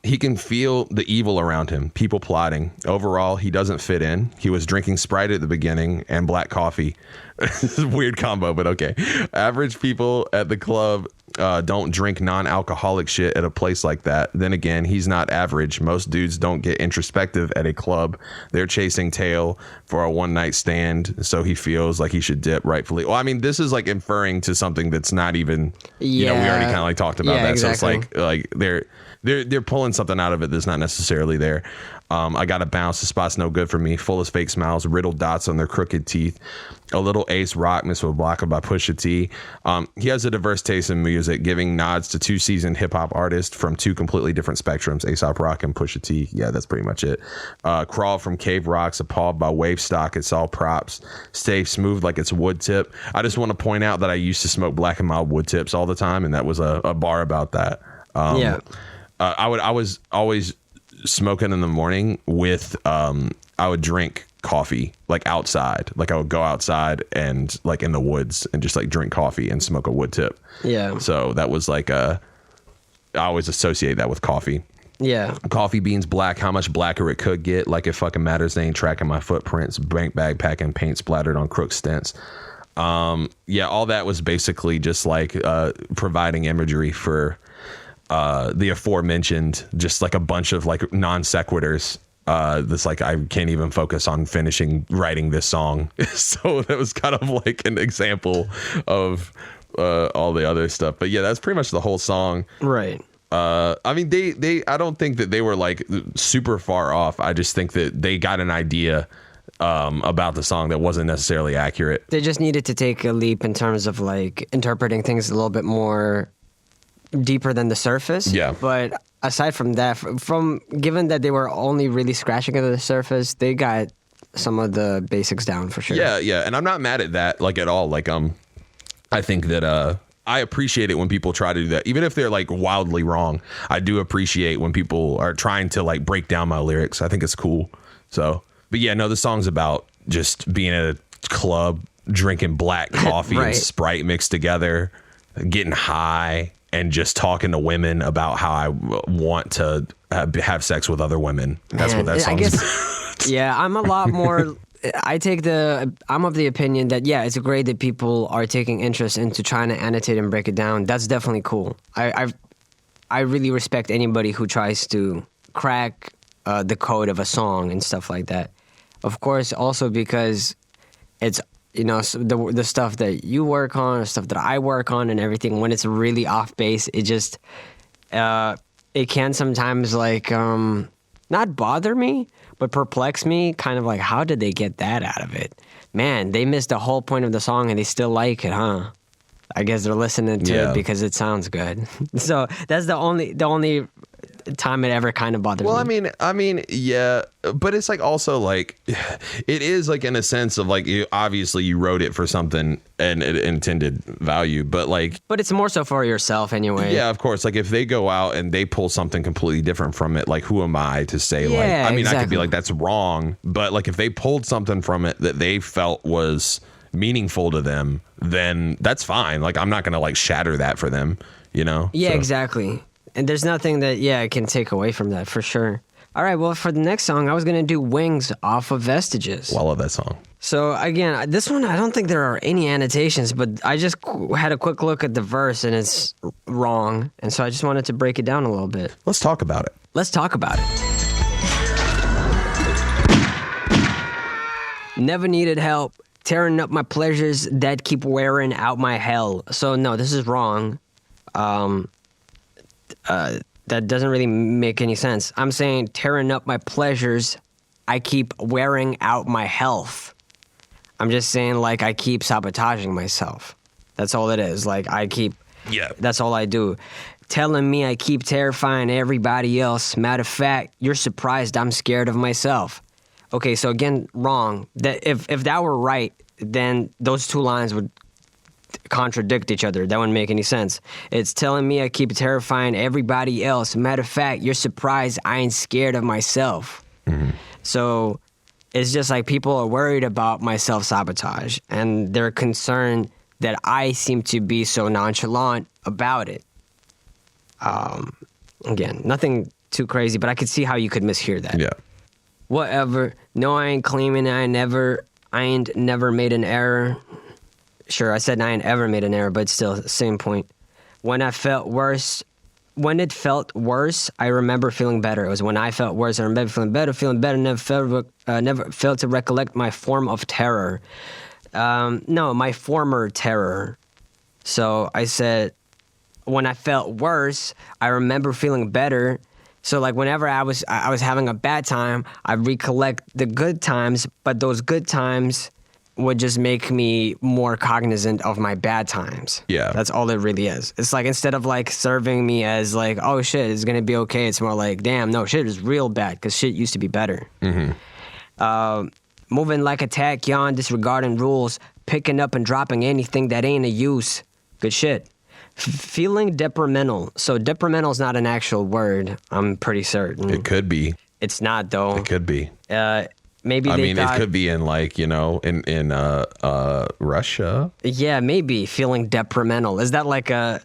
He can feel the evil around him, people plotting. Overall, he doesn't fit in. He was drinking Sprite at the beginning and black coffee. This is a weird combo, but okay. Average people at the club don't drink non-alcoholic shit at a place like that. Then again, he's not average. Most dudes don't get introspective at a club. They're chasing tail for a one-night stand, so he feels like he should dip rightfully. Well, I mean, this is like inferring to something that's not even, we already kind of like talked about that. Exactly. So it's like they're pulling something out of it that's not necessarily there. I got to bounce. The spot's no good for me. Full of fake smiles, riddled dots on their crooked teeth. A little Ace Rock mixed with Blocker by Pusha T. He has a diverse taste in music, giving nods to 2 seasoned hip hop artists from 2 completely different spectrums, A$AP Rock and Pusha T. Yeah, that's pretty much it. Crawl from Cave Rocks, appalled by wave stock. It's all props. Stay smooth like it's wood tip. I just want to point out that I used to smoke Black and Mild wood tips all the time, and that was a bar about that. I was always smoking in the morning with I would drink coffee like outside. Like I would go outside and like in the woods and just like drink coffee and smoke a wood tip. Yeah. So that was like I always associate that with coffee. Yeah. Coffee beans black, how much blacker it could get. Like it fucking matters. They ain't tracking my footprints. Bank bag packing, paint splattered on crook stents. All that was basically just like providing imagery for the aforementioned, just like a bunch of like non sequiturs. This like I can't even focus on writing this song. So that was kind of like an example of all the other stuff. But yeah, that's pretty much the whole song. Right. I mean, they I don't think that they were like super far off. I just think that they got an idea about the song that wasn't necessarily accurate. They just needed to take a leap in terms of like interpreting things a little bit more deeper than the surface. Yeah. But aside from that, from given that they were only really scratching at the surface, they got some of the basics down for sure. Yeah, and I'm not mad at that like at all. Like I think that I appreciate it when people try to do that, even if they're like wildly wrong. I do appreciate when people are trying to like break down my lyrics. I think it's cool. So, but yeah, no, the song's about just being at a club, drinking black coffee Right. and Sprite mixed together, getting high, and just talking to women about how I want to have sex with other women. That's what that song's about. Yeah, I'm a lot more. I'm of the opinion that, yeah, it's great that people are taking interest into trying to annotate and break it down. That's definitely cool. I really respect anybody who tries to crack the code of a song and stuff like that. Of course, also because it's, you know, the stuff that you work on, or stuff that I work on and everything, when it's really off base, it just, it can sometimes like, not bother me, but perplex me, kind of like, how did they get that out of it? Man, they missed the whole point of the song and they still like it, huh? I guess they're listening to it because it sounds good. So that's the only time it ever kind of bothers me. Well, I mean, yeah, but it's like also like it is like in a sense of like obviously you wrote it for something and it intended value, but it's more so for yourself anyway. Yeah, of course. Like if they go out and they pull something completely different from it, like who am I to say like? I mean, I could be like that's wrong, but like if they pulled something from it that they felt was meaningful to them, then that's fine. Like I'm not gonna like shatter that for them, you know? Yeah, so. exactly. And there's nothing that, can take away from that, for sure. All right, well, for the next song, I was going to do Wings off of Vestiges. Well, I love that song. So, again, this one, I don't think there are any annotations, but I just had a quick look at the verse, and it's wrong. And so I just wanted to break it down a little bit. Let's talk about it. Let's talk about it. Never needed help, tearing up my pleasures that keep wearing out my hell. So, no, this is wrong. That doesn't really make any sense. I'm saying tearing up my pleasures, I keep wearing out my health. I'm just saying like I keep sabotaging myself. That's all it is. Like that's all I do. Telling me I keep terrifying everybody else. Matter of fact, you're surprised I'm scared of myself. Okay, so again, wrong. That if that were right, then those two lines would contradict each other. That wouldn't make any sense. It's telling me I keep terrifying everybody else. Matter of fact, you're surprised I ain't scared of myself. Mm-hmm. So it's just like people are worried about my self-sabotage, and they're concerned that I seem to be so nonchalant about it. Again, nothing too crazy, but I could see how you could mishear that. Yeah. Whatever. No, I ain't claiming I ain't never made an error. Sure, I said I ain't ever made an error, but still, same point. When it felt worse, I remember feeling better. It was when I felt worse, I remember feeling better, never failed to recollect my form of terror. No, my former terror. So I said, when I felt worse, I remember feeling better. So like whenever I was having a bad time, I recollect the good times, but those good times would just make me more cognizant of my bad times. Yeah. That's all it really is. It's like instead of like serving me as like, oh shit, it's gonna be okay, it's more like, damn, no, shit is real bad because shit used to be better. Mm-hmm. Moving like a tachyon, disregarding rules, picking up and dropping anything that ain't a use. Good shit. Feeling detrimental. So detrimental is not an actual word, I'm pretty certain. It could be. It's not though. It could be. Maybe it could be in like, you know, in Russia. Yeah, maybe feeling detrimental. Is that like a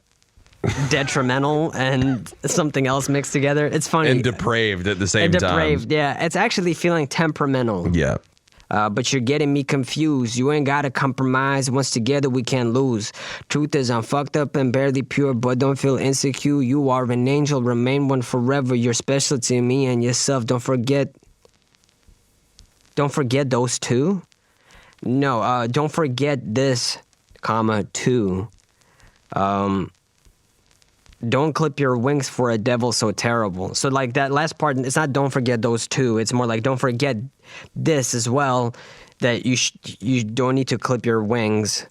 detrimental and something else mixed together? It's funny. And depraved at the same time. Depraved, yeah. It's actually feeling temperamental. Yeah. But you're getting me confused. You ain't gotta compromise. Once together, we can't lose. Truth is, I'm fucked up and barely pure, but don't feel insecure. You are an angel, remain one forever. You're special to me and yourself. Don't forget those two. No, don't forget this, comma, too. don't clip your wings for a devil so terrible. So like that last part, it's not don't forget those two. It's more like don't forget this as well, that you don't need to clip your wings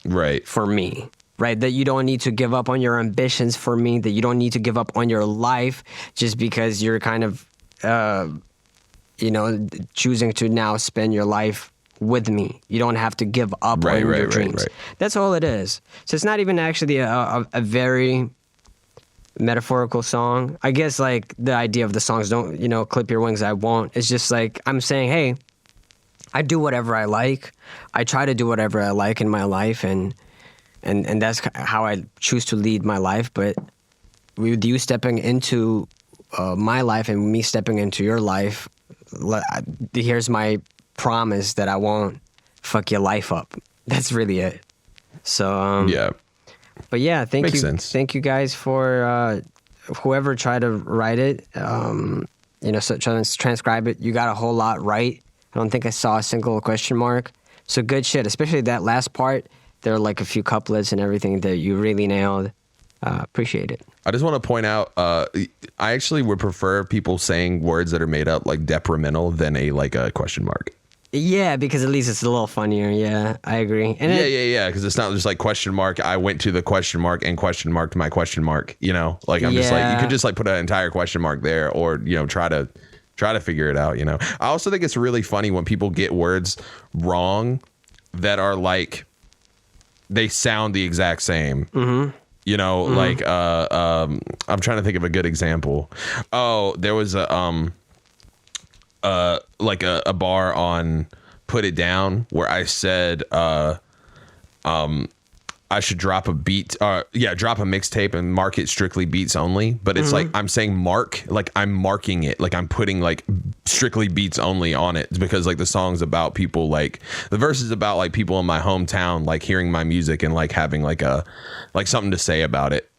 for me. Right, that you don't need to give up on your ambitions for me, that you don't need to give up on your life just because you're kind of, choosing to now spend your life with me. You don't have to give up on your dreams. Right. That's all it is. So it's not even actually a very metaphorical song. I guess like the idea of the songs, don't, clip your wings, I won't. It's just like I'm saying, hey, I do whatever I like. I try to do whatever I like in my life, and that's how I choose to lead my life. But with you stepping into my life and me stepping into your life, here's my promise that I won't fuck your life up. That's really it. So yeah. But yeah, thank Makes you. sense. Thank you guys for whoever tried to write it. So trying to transcribe it. You got a whole lot right. I don't think I saw a single question mark. So good shit, especially that last part. There are like a few couplets and everything that you really nailed. Appreciate it. I just want to point out, I actually would prefer people saying words that are made up like detrimental than a question mark. Yeah, because at least it's a little funnier. Yeah, I agree. And yeah. Because it's not just like question mark. I went to the question mark and question marked my question mark. Like I'm just like, you could just like put an entire question mark there, or try to figure it out. I also think it's really funny when people get words wrong that are like, they sound the exact same. Mm-hmm. Like I'm trying to think of a good example. Oh, there was a bar on Put It Down where I said I should drop a beat, drop a mixtape and mark it strictly beats only. But it's like I'm saying mark, like I'm marking it, like I'm putting like strictly beats only on it, because like the song's about people, like the verse is about like people in my hometown like hearing my music and like having like something to say about it,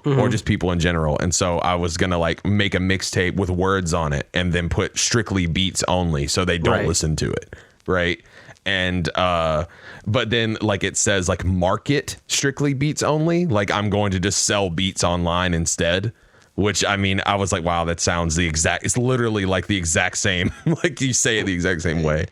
or just people in general. And so I was gonna like make a mixtape with words on it and then put strictly beats only so they don't listen to it, right? And but then like it says like market strictly beats only, like I'm going to just sell beats online instead, which I mean I was like, wow, that sounds it's literally like the exact same, like you say it the exact same way.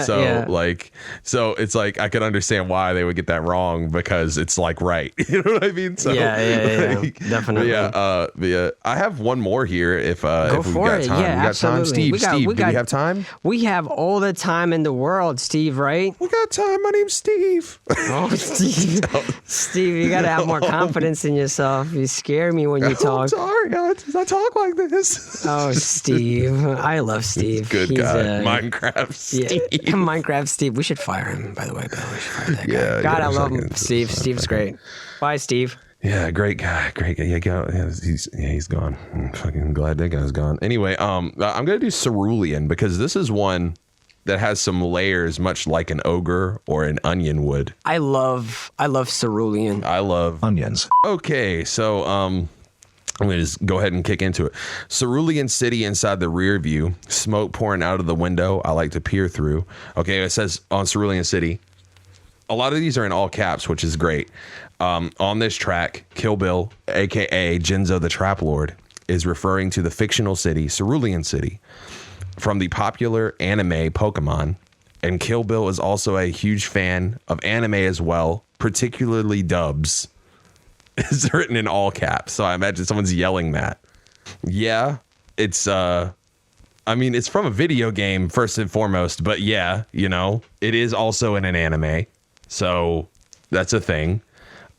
So it's like I could understand why they would get that wrong, because it's like right. You know what I mean? So definitely. I have one more here if we've got time. Yeah, we got time. Steve, do we have time? We have all the time in the world, Steve, right? We got time. My name's Steve. Oh, Steve. Steve, you gotta have more confidence in yourself. You scare me when you talk. I'm sorry. I talk like this. Oh, Steve. I love Steve. Good guy. Minecraft Steve. Yeah, Minecraft Steve. We should fire him, by the way, Bill. We should fire that guy. God, I love him. Steve. Steve's great. Bye, Steve. Yeah, great guy. Yeah, he's gone. I'm fucking glad that guy's gone. Anyway, I'm gonna do cerulean, because this is one that has some layers, much like an ogre or an onion would. I love cerulean. I love onions. Okay, so I'm going to just go ahead and kick into it. Cerulean City inside the rear view, smoke pouring out of the window I like to peer through. Okay, it says on Cerulean City. A lot of these are in all caps, which is great. On this track, Kill Bill, a.k.a. Jinzo the Trap Lord, is referring to the fictional city, Cerulean City, from the popular anime Pokemon. And Kill Bill is also a huge fan of anime as well, particularly dubs. It's written in all caps, so I imagine someone's yelling that. Yeah, it's it's from a video game first and foremost, but yeah, it is also in an anime, so that's a thing.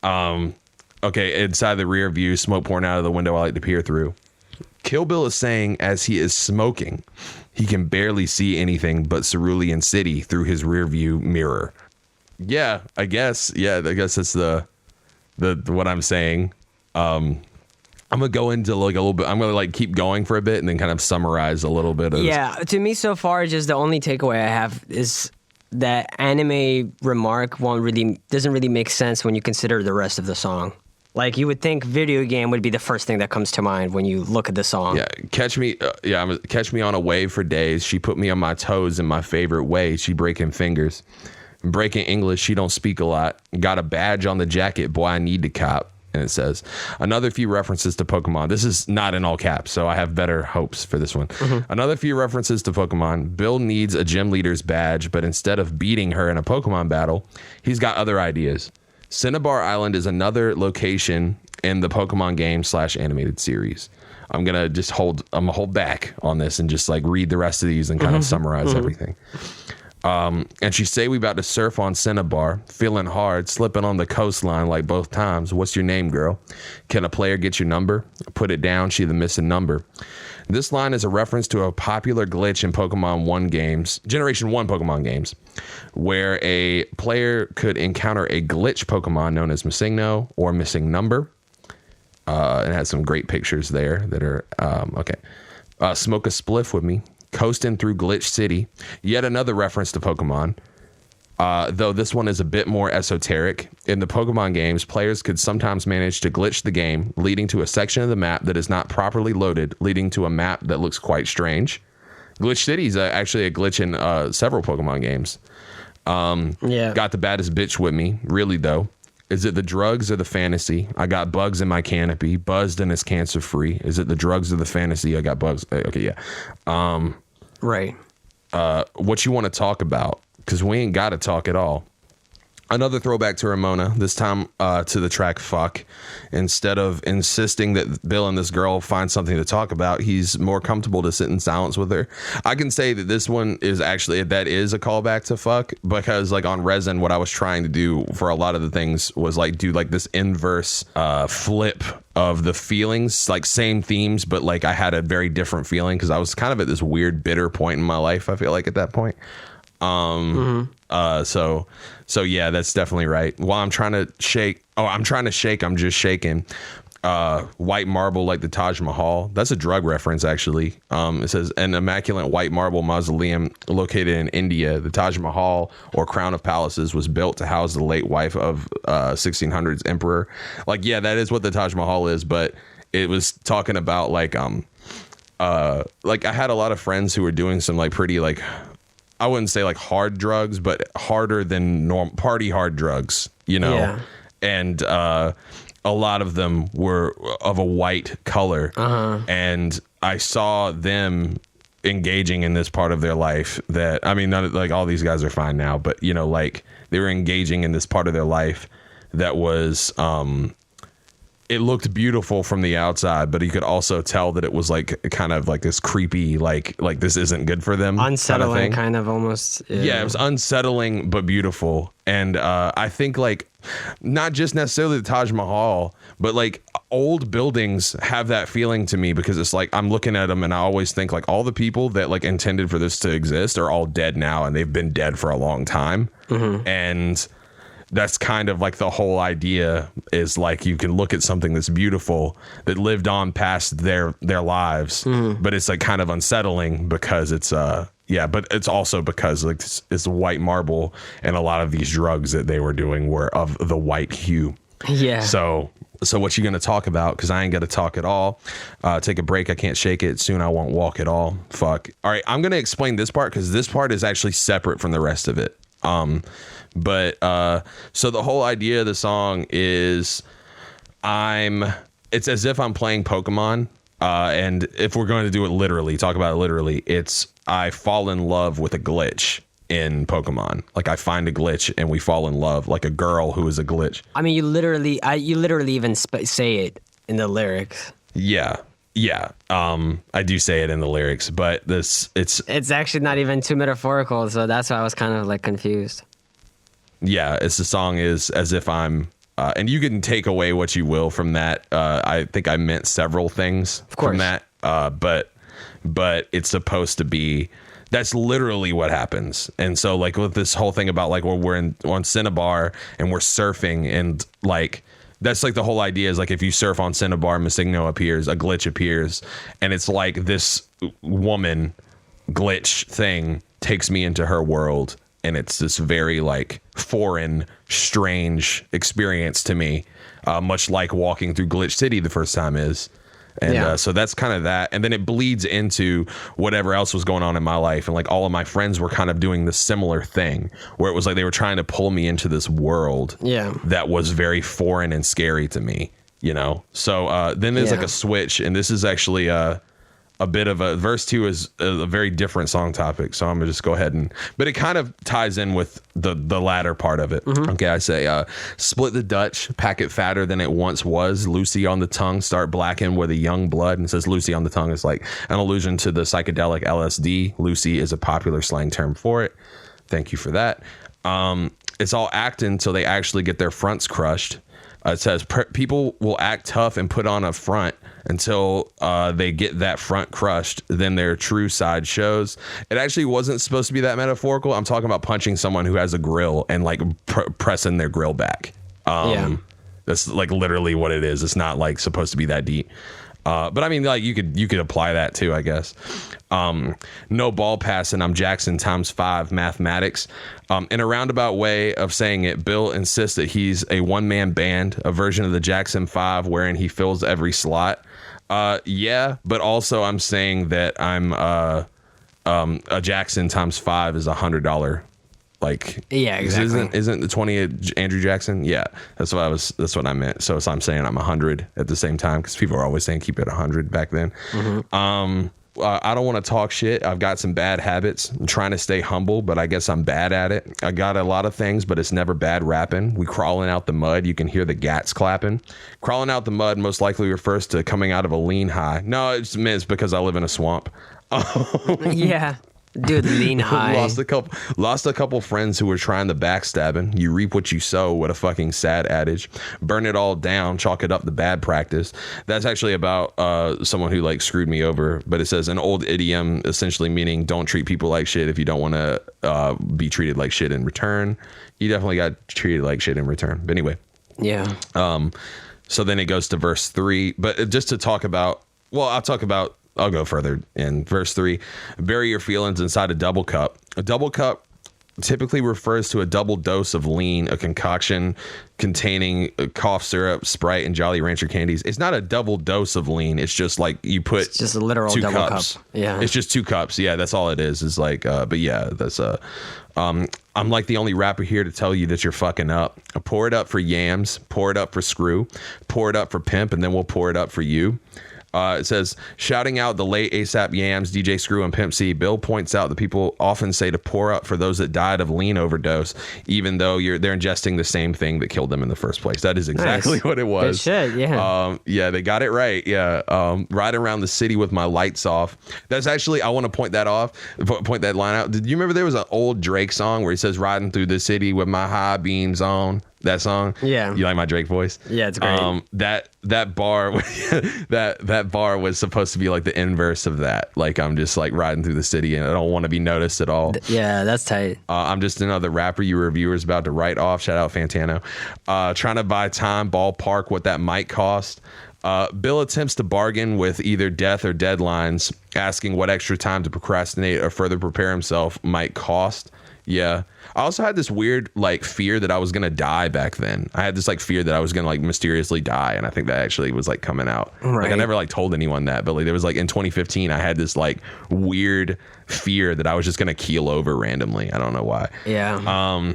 Okay, inside the rear view, smoke pouring out of the window I like to peer through. Kill Bill is saying as he is smoking, he can barely see anything but Cerulean City through his rear view mirror. Yeah, I guess. Yeah, I guess that's the what I'm saying. I'm gonna go into like a little bit. I'm gonna like keep going for a bit and then kind of summarize a little bit of. Yeah, to me so far, just the only takeaway I have is that anime remark doesn't really make sense when you consider the rest of the song. Like you would think video game would be the first thing that comes to mind when you look at the song. Yeah, catch me on a wave for days. She put me on my toes in my favorite way. She breaking fingers. Breaking English, she don't speak a lot. Got a badge on the jacket, boy, I need to cop. and it says, another few references to Pokemon. This is not in all caps, so I have better hopes for this one. Another few references to Pokemon. Bill needs a gym leader's badge, but instead of beating her in a Pokemon battle, he's got other ideas. Cinnabar Island is another location in the Pokemon game / animated series. I'm gonna hold back on this and just like read the rest of these and kind of summarize everything. And she say we about to surf on Cinnabar, feeling hard, slipping on the coastline like both times. What's your name, girl? Can a player get your number? Put it down, she the missing number. This line is a reference to a popular glitch in Pokemon 1 games, Generation 1 Pokemon games, where a player could encounter a glitch Pokemon known as Missingno or Missing Number. It has some great pictures there that are, okay. Smoke a spliff with me. Coasting through Glitch City. Yet another reference to Pokemon. Though this one is a bit more esoteric. In the Pokemon games, players could sometimes manage to glitch the game, leading to a section of the map that is not properly loaded, leading to a map that looks quite strange. Glitch City is actually a glitch in several Pokemon games. Got the baddest bitch with me. Really, though. Is it the drugs or the fantasy? I got bugs in my canopy. Buzzed and it's cancer free. Is it the drugs or the fantasy? I got bugs. Okay, yeah. Right. What you want to talk about? Because we ain't got to talk at all. Another throwback to Ramona, this time to the track Fuck. Instead of insisting that Bill and this girl find something to talk about, he's more comfortable to sit in silence with her. I can say that this one is actually, that is a callback to Fuck, because like on Resin, what I was trying to do for a lot of the things was like do like this inverse flip of the feelings, like same themes, but like I had a very different feeling because I was kind of at this weird bitter point in my life, I feel like at that point. So yeah, that's definitely right. While I'm trying to shake, I'm just shaking. White marble like the Taj Mahal. That's a drug reference, actually. It says an immaculate white marble mausoleum located in India. The Taj Mahal, or Crown of Palaces, was built to house the late wife of 1600s emperor. Like, yeah, that is what the Taj Mahal is, but it was talking about like I had a lot of friends who were doing some like pretty like, I wouldn't say like hard drugs, but harder than party hard drugs, you know? Yeah. And a lot of them were of a white color. And I saw them engaging in this part of their life that, I mean, like all these guys are fine now, but you know, like they were engaging in this part of their life that was, it looked beautiful from the outside, but you could also tell that it was like kind of like this creepy, like this isn't good for them. Unsettling, kind of almost. Yeah, it was unsettling, but beautiful. And I think like not just necessarily the Taj Mahal, but like old buildings have that feeling to me because it's like I'm looking at them and I always think like all the people that like intended for this to exist are all dead now, and they've been dead for a long time. And that's kind of like the whole idea is like you can look at something that's beautiful that lived on past their lives, but it's like kind of unsettling because it's but it's also because like it's white marble and a lot of these drugs that they were doing were of the white hue. Yeah. So what you gonna talk about? Because I ain't gonna talk at all. Take a break. I can't shake it. Soon I won't walk at all. Fuck. All right. I'm gonna explain this part because this part is actually separate from the rest of it. But so the whole idea of the song is it's as if I'm playing Pokemon. And if we're going to do it literally, talk about it literally, it's I fall in love with a glitch in Pokemon. Like I find a glitch and we fall in love, like a girl who is a glitch. I mean, you literally even say it in the lyrics. Yeah. Yeah, I do say it in the lyrics, but it's actually not even too metaphorical, so that's why I was kind of like confused. Yeah, the song is as if I'm, and you can take away what you will from that. I think I meant several things from that, but it's supposed to be, that's literally what happens. And so like with this whole thing about like, well, we're on Cinnabar and we're surfing and like, that's like the whole idea is like if you surf on Cinnabar, Missingno appears, a glitch appears, and it's like this woman glitch thing takes me into her world, and it's this very like foreign, strange experience to me, much like walking through Glitch City the first time is. And so that's kind of that. And then it bleeds into whatever else was going on in my life. And like all of my friends were kind of doing the similar thing where it was like they were trying to pull me into this world that was very foreign and scary to me. you know. So then there's like a switch, and this is actually a bit of a verse 2 is a very different song topic. So I'm gonna just go ahead but it kind of ties in with the latter part of it. Okay, I say, split the Dutch, pack it fatter than it once was. Lucy on the tongue, start blacking with a young blood. And it says Lucy on the tongue is like an allusion to the psychedelic LSD. Lucy is a popular slang term for it. Thank you for that. It's all acting until they actually get their fronts crushed. It says people will act tough and put on a front until they get that front crushed. Then their true side shows. It actually wasn't supposed to be that metaphorical. I'm talking about punching someone who has a grill and like pressing their grill back. That's like literally what it is. It's not like supposed to be that deep. But I mean, like you could apply that too, I guess. No ball passing. I'm Jackson times 5 mathematics. In a roundabout way of saying it, Bill insists that he's a one-man band, a version of the Jackson 5 wherein he fills every slot. Yeah, but also I'm saying that I'm a Jackson times 5 is $100. Like, yeah, exactly. Isn't the 20 Andrew Jackson? Yeah, that's what I meant. So I'm saying I'm 100 at the same time, because people are always saying keep it 100 back then. I don't want to talk shit. I've got some bad habits. I'm trying to stay humble, but I guess I'm bad at it. I got a lot of things, but it's never bad rapping. We crawling out the mud. You can hear the gats clapping. Crawling out the mud most likely refers to coming out of a lean high. No, it's because I live in a swamp. Yeah. Dude, lean high. Lost a couple friends who were trying the backstabbing. You reap what you sow. What a fucking sad adage. Burn it all down. Chalk it up the bad practice. That's actually about someone who like screwed me over. But it says an old idiom essentially meaning don't treat people like shit if you don't want to be treated like shit in return. You definitely got treated like shit in return. But anyway. Yeah. So then it goes to verse 3. But just to talk about, I'll go further in verse 3. Bury your feelings inside a double cup. A double cup typically refers to a double dose of lean, a concoction containing cough syrup, Sprite, and Jolly Rancher candies. It's not a double dose of lean. It's just like you put it's just a literal 2 double cups. Cup. Yeah. It's just 2 cups. Yeah, that's all it is. It's like, but yeah, that's I'm like the only rapper here to tell you that you're fucking up. Pour it up for Yams, pour it up for Screw, pour it up for Pimp, and then we'll pour it up for you. It says, shouting out the late ASAP Yams, DJ Screw, and Pimp C. Bill points out that people often say to pour up for those that died of lean overdose, even though they're ingesting the same thing that killed them in the first place. That is exactly what it was. Good shit, yeah. Yeah, they got it right. Yeah. Ride around the city with my lights off. That's actually, I want to point that line out. Did you remember there was an old Drake song where he says, riding through the city with my high beams on? That song? Yeah. You like my Drake voice? Yeah, it's great. That bar that bar was supposed to be like the inverse of that. Like I'm just like riding through the city and I don't want to be noticed at all. Yeah, that's tight. I'm just another rapper your reviewer's about to write off. Shout out Fantano. Trying to buy time, ballpark what that might cost. Bill attempts to bargain with either death or deadlines, asking what extra time to procrastinate or further prepare himself might cost. Yeah. I also had this weird like fear that I was going to die back then. I had this like fear that I was going to like mysteriously die. And I think that actually was like coming out. Right. Like I never like told anyone that, but like there was like in 2015, I had this like weird fear that I was just going to keel over randomly. I don't know why. Yeah.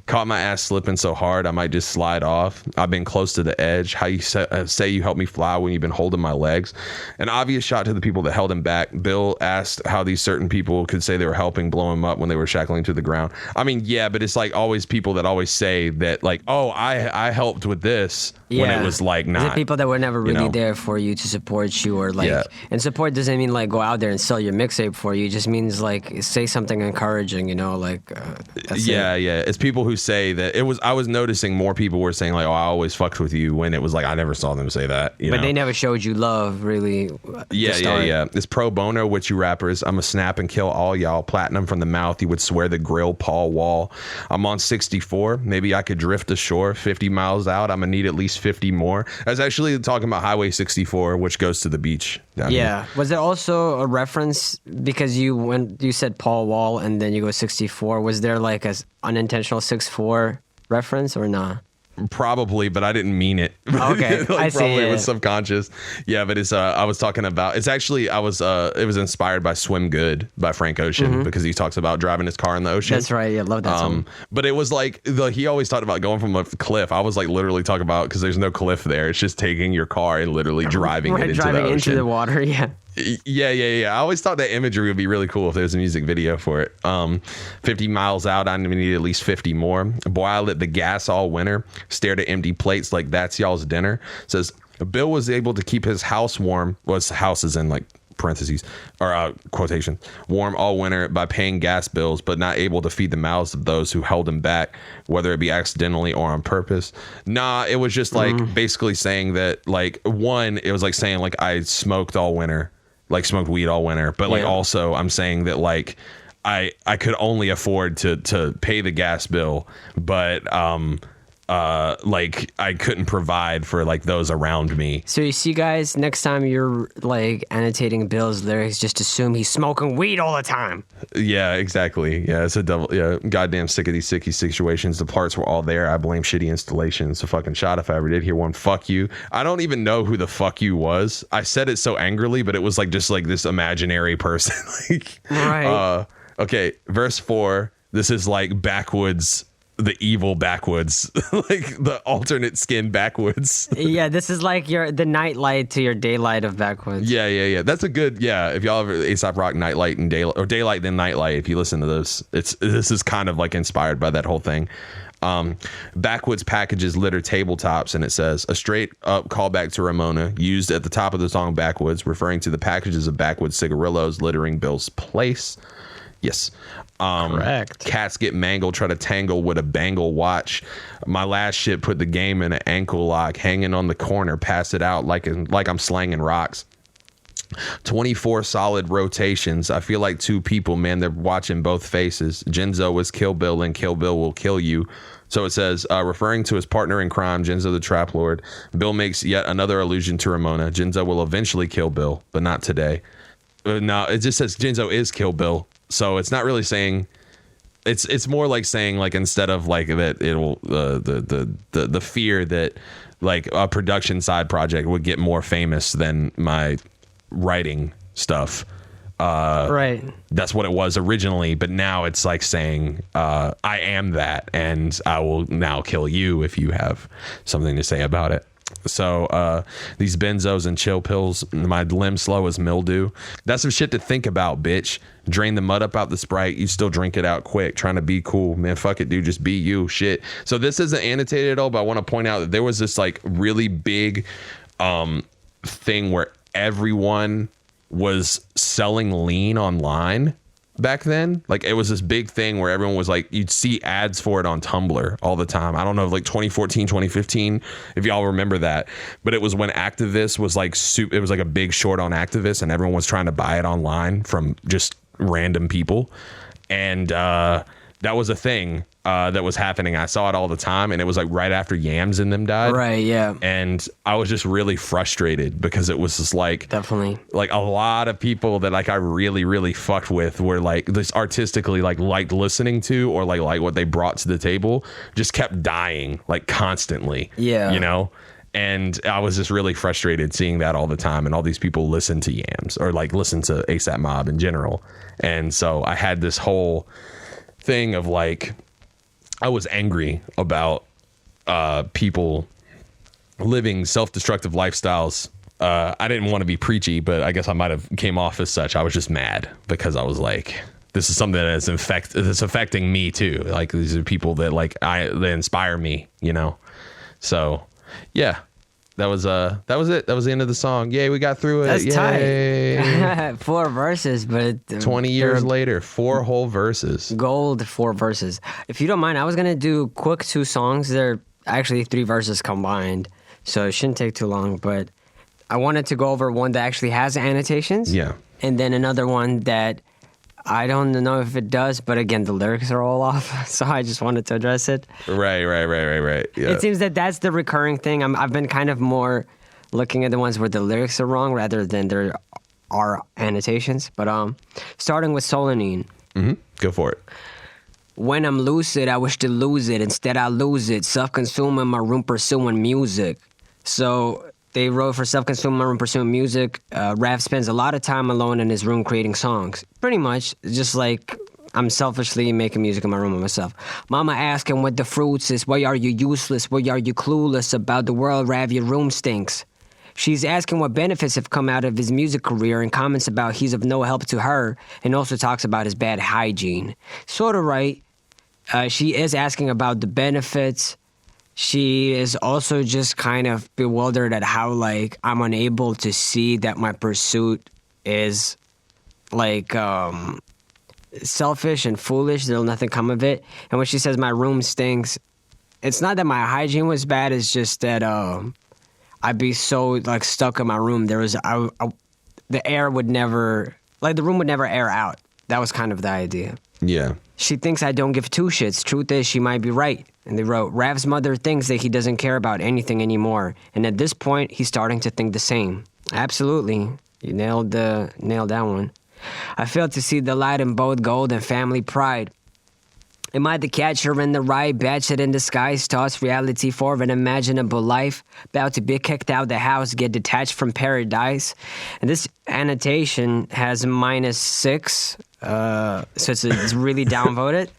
Caught my ass slipping so hard I might just slide off. I've been close to the edge. How you say you helped me fly when you've been holding my legs. An obvious shot to the people that held him back. Bill asked how these certain people could say they were helping blow him up when they were shackling to the ground. I mean, yeah, but it's like always people that always say that like, oh, I helped with this when it was like not. The people that were never really there for you to support you or like, and support doesn't mean like go out there and sell your mixtape for you. It just means like say something encouraging, you know, like. That's it. It's people who say that it was. I was noticing more people were saying like, "Oh, I always fucked with you," when it was like I never saw them say that. But they never showed you love, really. Yeah. It's pro bono with you rappers. I'm a snap and kill all y'all. Platinum from the mouth. You would swear the grill, Paul Wall. I'm on 64. Maybe I could drift ashore 50 miles out. I'm gonna need at least 50 more. I was actually talking about Highway 64, which goes to the beach. Yeah. Was there also a reference because you said Paul Wall and then you go 64? Was there like a unintentional 6'4" reference or not? Probably, but I didn't mean it. Okay, I see. Probably it was subconscious. Yeah, but it's I was talking about. It's actually it was inspired by "Swim Good" by Frank Ocean because he talks about driving his car in the ocean. That's right. Yeah, love that song. But it was like he always talked about going from a cliff. I was like literally talking about because there's no cliff there. It's just taking your car and literally driving it into the ocean. Into the water. Yeah. Yeah. I always thought that imagery would be really cool if there's a music video for it. 50 miles out, I need at least 50 more. Boy, I lit the gas all winter. Stared at empty plates like that's y'all's dinner. Says Bill was able to keep his house warm. Well, his house is in like parentheses or quotation warm all winter by paying gas bills, but not able to feed the mouths of those who held him back, whether it be accidentally or on purpose. Nah, it was just like basically saying that like one, it was like saying like I smoked all winter. Like smoked weed all winter, but like also I'm saying that like I could only afford to pay the gas bill, but like I couldn't provide for like those around me. So you see, guys, next time you're like annotating Bill's lyrics, just assume he's smoking weed all the time. Yeah, exactly. Yeah, it's a double. Yeah, goddamn sick of these sicky situations. The parts were all there. I blame shitty installations. A fucking shot if I ever did hear one. Fuck you. I don't even know who the fuck you was. I said it so angrily, but it was like just like this imaginary person. Like, right. Okay, verse 4. This is like backwoods. The evil backwoods, like the alternate skin backwoods. Yeah, this is like the nightlight to your daylight of backwoods. Yeah. That's a good, if y'all ever A$AP Rock Nightlight and Daylight, or Daylight then Nightlight, if you listen to this, this is kind of like inspired by that whole thing. Backwoods packages litter tabletops, and it says a straight up callback to Ramona used at the top of the song Backwoods, referring to the packages of backwoods cigarillos littering Bill's place. Yes. Correct. Cats get mangled, try to tangle with a bangle watch. My last shit put the game in an ankle lock, hanging on the corner, pass it out like I'm slanging rocks. 24 solid rotations. I feel like two people, man. They're watching both faces. Genzo is Kill Bill and Kill Bill will kill you. So it says, referring to his partner in crime, Genzo the Trap Lord. Bill makes yet another allusion to Ramona. Genzo will eventually kill Bill, but not today. No, it just says Genzo is Kill Bill. So it's not really saying, it's more like saying like instead of like that it'll the fear that like a production side project would get more famous than my writing stuff. Right. That's what it was originally, but now it's like saying I am that, and I will now kill you if you have something to say about it. So these benzos and chill pills, my limbs slow as mildew. That's some shit to think about, bitch. Drain the mud up out the Sprite, you still drink it out quick, trying to be cool, man. Fuck it, dude, just be you. Shit. So this isn't annotated at all, but I want to point out that there was this like really big thing where everyone was selling lean online back then. Like it was this big thing where everyone was like, you'd see ads for it on Tumblr all the time. I don't know, like 2014, 2015, if y'all remember that. But it was when activists was like, it was like a big short on activists, and everyone was trying to buy it online from just random people. And that was a thing that was happening. I saw it all the time, and it was like right after Yams and them died. Right, yeah. And I was just really frustrated because it was just like, definitely like a lot of people that like I really, really fucked with were like this artistically like liked listening to, or like what they brought to the table, just kept dying like constantly. Yeah. You know? And I was just really frustrated seeing that all the time, and all these people listen to Yams or like listen to ASAP Mob in general. And so I had this whole thing of like, I was angry about people living self-destructive lifestyles. I didn't want to be preachy, but I guess I might have came off as such. I was just mad because I was like, this is something that's affecting me too. Like these are people that like they inspire me, you know? So yeah, that was it. That was the end of the song. Yay, we got through it. That's tight. 4 verses, but 20 years later, 4 whole verses. Gold 4 verses. If you don't mind, I was gonna do quick 2 songs. They're actually 3 verses combined, so it shouldn't take too long. But I wanted to go over one that actually has annotations. Yeah. And then another one that I don't know if it does, but again, the lyrics are all off, so I just wanted to address it. Right. Yeah. It seems that that's the recurring thing. I've been kind of more looking at the ones where the lyrics are wrong rather than there are annotations. But starting with Solanine. Mm-hmm. Go for it. When I'm lucid, I wish to lose it. Instead, I lose it. Self-consuming my room, pursuing music. So they wrote for self-consuming my room, pursuing music. Rav spends a lot of time alone in his room creating songs. Pretty much, just like I'm selfishly making music in my room with myself. Mama asking what the fruits is. Why are you useless? Why are you clueless about the world? Rav, your room stinks. She's asking what benefits have come out of his music career and comments about he's of no help to her, and also talks about his bad hygiene. Sort of right. She is asking about the benefits. She is also just kind of bewildered at how, like, I'm unable to see that my pursuit is, like, selfish and foolish. There'll nothing come of it. And when she says my room stinks, it's not that my hygiene was bad. It's just that I'd be so, like, stuck in my room. There was the air would never, like, the room would never air out. That was kind of the idea. Yeah. She thinks I don't give two shits. Truth is, she might be right. And they wrote, Rav's mother thinks that he doesn't care about anything anymore. And at this point, he's starting to think the same. Absolutely. You nailed that one. I failed to see the light in both gold and family pride. Am I the catcher in the rye, batched in disguise, tossed reality for an imaginable life, about to be kicked out the house, get detached from paradise? And this annotation has -6, so it's really downvoted.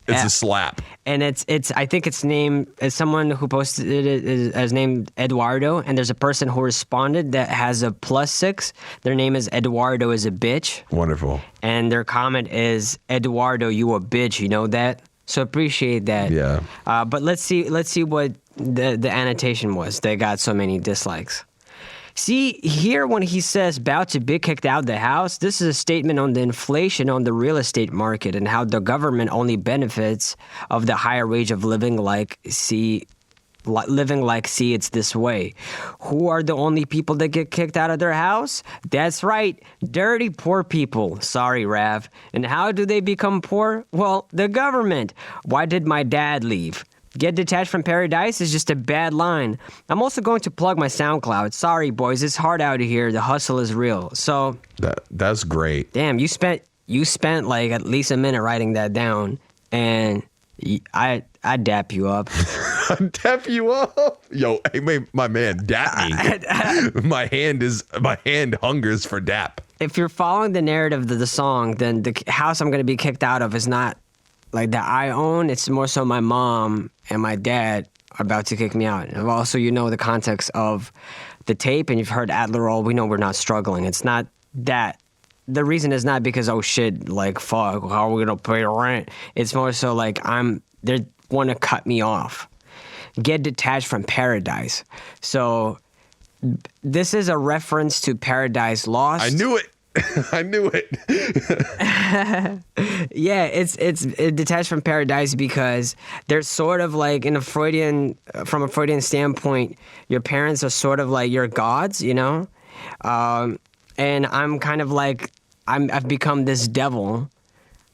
It's a slap. And it's I think it's named, as someone who posted it is named Eduardo, and there's a person who responded that has a +6. Their name is Eduardo is a bitch. Wonderful. And their comment is, Eduardo, you a bitch, you know that? So appreciate that. Yeah. But let's see what the annotation was that got so many dislikes. See, here when he says about to be kicked out the house, this is a statement on the inflation on the real estate market and how the government only benefits of the higher wage of living like see it's this way. Who are the only people that get kicked out of their house? That's right, dirty poor people. Sorry, Rav. And how do they become poor? Well, the government. Why did my dad leave? Get detached from paradise is just a bad line. I'm also going to plug my SoundCloud. Sorry, boys, it's hard out here. The hustle is real. So that's great. Damn, you spent like at least a minute writing that down, and I dap you up. Dap you up, yo. Hey, my man, dap me. my hand hungers for dap. If you're following the narrative of the song, then the house I'm going to be kicked out of is not like that I own. It's more so my mom and my dad are about to kick me out. And also, you know the context of the tape, and you've heard Adderall. We know we're not struggling. It's not that. The reason is not because, oh shit, like, fuck, how are we gonna pay rent? It's more so like they want to cut me off. Get detached from paradise. So this is a reference to Paradise Lost. I knew it. I knew it. Yeah, it's detached from paradise because there's sort of like from a Freudian standpoint, your parents are sort of like your gods, you know? And I'm kind of like, I've become this devil,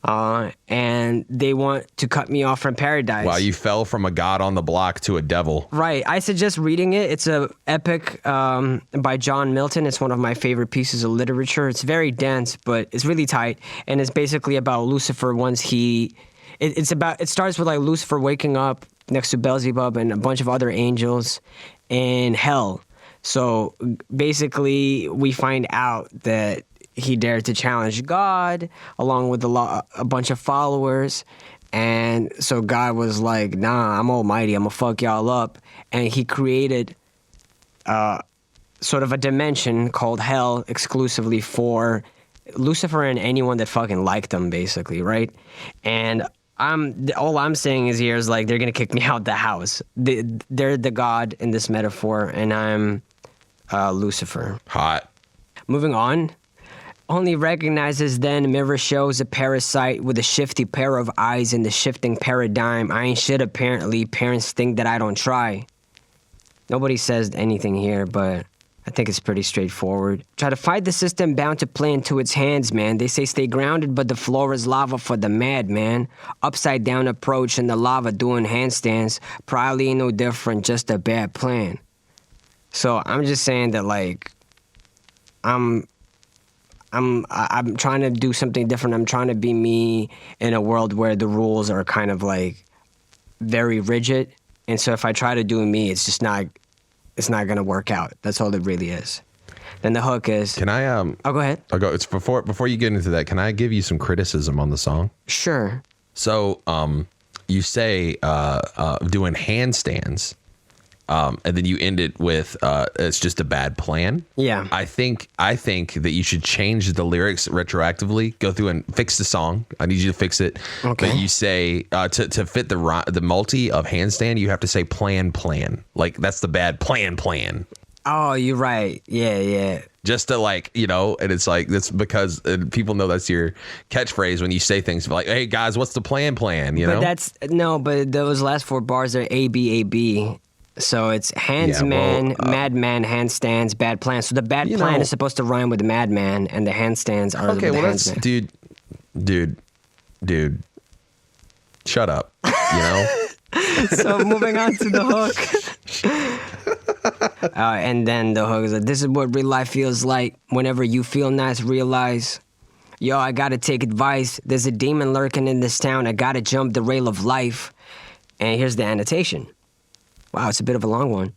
and they want to cut me off from paradise. Wow, you fell from a god on the block to a devil. Right. I suggest reading it. It's a epic by John Milton. It's one of my favorite pieces of literature. It's very dense, but it's really tight, and it's basically about Lucifer once it starts with like Lucifer waking up next to Beelzebub and a bunch of other angels in hell. So basically, we find out that he dared to challenge God along with a bunch of followers. And so God was like, nah, I'm almighty. I'm going to fuck y'all up. And he created sort of a dimension called hell exclusively for Lucifer and anyone that fucking liked him, basically, right? And all I'm saying is here is like, they're going to kick me out the house. They're the God in this metaphor, and I'm Lucifer. Hot. Moving on. Only recognizes then mirror shows a parasite with a shifty pair of eyes in the shifting paradigm. I ain't shit apparently. Parents think that I don't try. Nobody says anything here, but I think it's pretty straightforward. Try to fight the system bound to play into its hands, man. They say stay grounded, but the floor is lava for the madman. Upside down approach in the lava doing handstands. Probably ain't no different, just a bad plan. So I'm just saying that, like, I'm trying to do something different. I'm trying to be me in a world where the rules are kind of like very rigid. And so if I try to do me, it's not going to work out. That's all it really is. Then the hook is. Can I Oh, go ahead. I'll go. It's before you get into that. Can I give you some criticism on the song? Sure. So, you say doing handstands, and then you end it with it's just a bad plan. Yeah. I think that you should change the lyrics retroactively. Go through and fix the song. I need you to fix it. Okay. But you say to fit the multi of handstand, you have to say plan. Like that's the bad plan. Oh, you're right. Yeah. Just to like, and it's like, that's because people know that's your catchphrase when you say things like, hey guys, what's the plan, But those last 4 bars are A-B. So it's madman, handstands, bad plan. So the bad plan is supposed to rhyme with the madman, and the handstands are okay, the well that's, handsman. dude, shut up, So moving on to the hook. And then the hook is like, this is what real life feels like. Whenever you feel nice, realize, yo, I gotta take advice. There's a demon lurking in this town. I gotta jump the rail of life. And here's the annotation. Wow, it's a bit of a long one.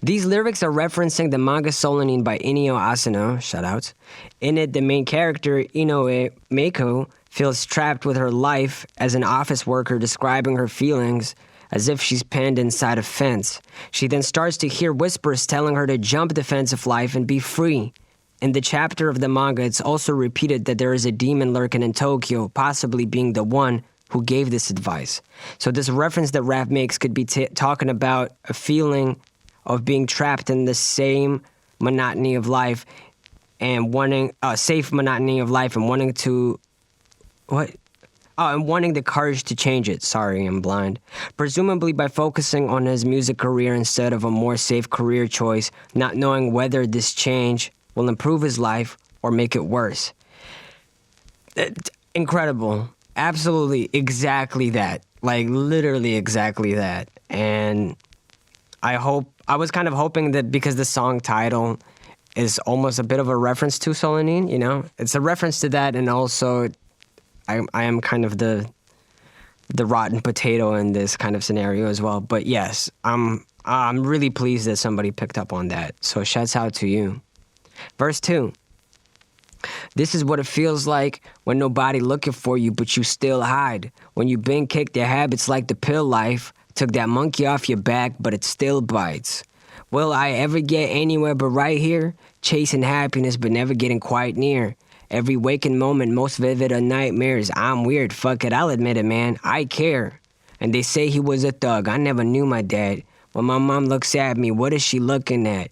These lyrics are referencing the manga Solanin by Inio Asano, shoutouts. In it, the main character, Inoue Meiko, feels trapped with her life as an office worker, describing her feelings as if she's penned inside a fence. She then starts to hear whispers telling her to jump the fence of life and be free. In the chapter of the manga, it's also repeated that there is a demon lurking in Tokyo, possibly being the one who gave this advice. So this reference that Raph makes could be talking about a feeling of being trapped in the same monotony of life and wanting a safe monotony of life and wanting to... What? Oh, and wanting the courage to change it. Sorry, I'm blind. Presumably by focusing on his music career instead of a more safe career choice, not knowing whether this change will improve his life or make it worse. Incredible. Absolutely exactly that. Like, literally exactly that. And I was kind of hoping that because the song title is almost a bit of a reference to Solanin, It's a reference to that, and also... I am kind of the rotten potato in this kind of scenario as well. But yes, I'm really pleased that somebody picked up on that. So shouts out to you. Verse 2. This is what it feels like when nobody looking for you, but you still hide. When you've been kicked, your habits like the pill life took that monkey off your back, but it still bites. Will I ever get anywhere but right here? Chasing happiness, but never getting quite near. Every waking moment, most vivid of nightmares. I'm weird, fuck it, I'll admit it, man. I care. And they say he was a thug. I never knew my dad. When my mom looks at me, what is she looking at?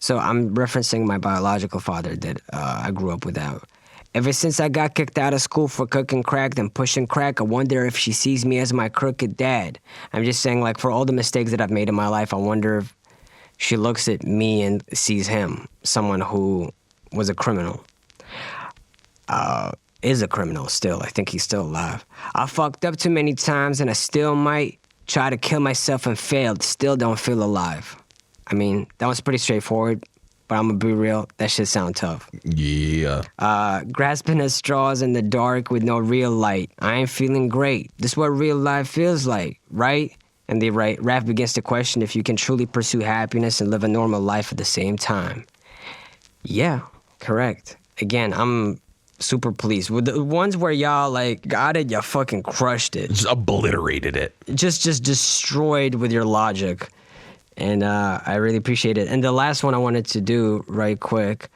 So I'm referencing my biological father that I grew up without. Ever since I got kicked out of school for cooking crack and pushing crack, I wonder if she sees me as my crooked dad. I'm just saying, like, for all the mistakes that I've made in my life, I wonder if she looks at me and sees him, someone who was a criminal. Is a criminal still. I think he's still alive. I fucked up too many times and I still might try to kill myself and failed. Still don't feel alive. I mean, that was pretty straightforward, but I'm gonna be real. That shit sound tough. Yeah. Grasping at straws in the dark with no real light. I ain't feeling great. This is what real life feels like, right? And they write, Raph begins to question if you can truly pursue happiness and live a normal life at the same time. Yeah, correct. Again, I'm super pleased. With the ones where y'all like got it, y'all fucking crushed it. Just obliterated it. Just destroyed with your logic. And I really appreciate it. And the last one I wanted to do right quick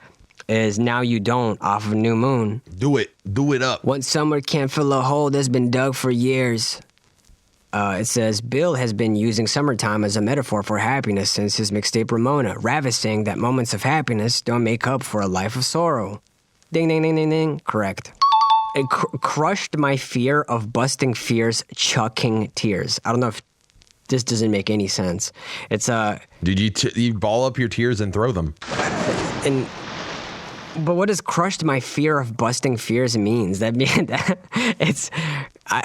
is Now You Don't off of New Moon. Do it up. One summer can't fill a hole that's been dug for years. It says, Bill has been using summertime as a metaphor for happiness since his mixtape Ramona, ravishing that moments of happiness don't make up for a life of sorrow. Ding, ding, ding, ding, ding. Correct. It crushed my fear of busting fears, chucking tears. I don't know if this doesn't make any sense. It's Did you ball up your tears and throw them? And But what does crushed my fear of busting fears means? That means that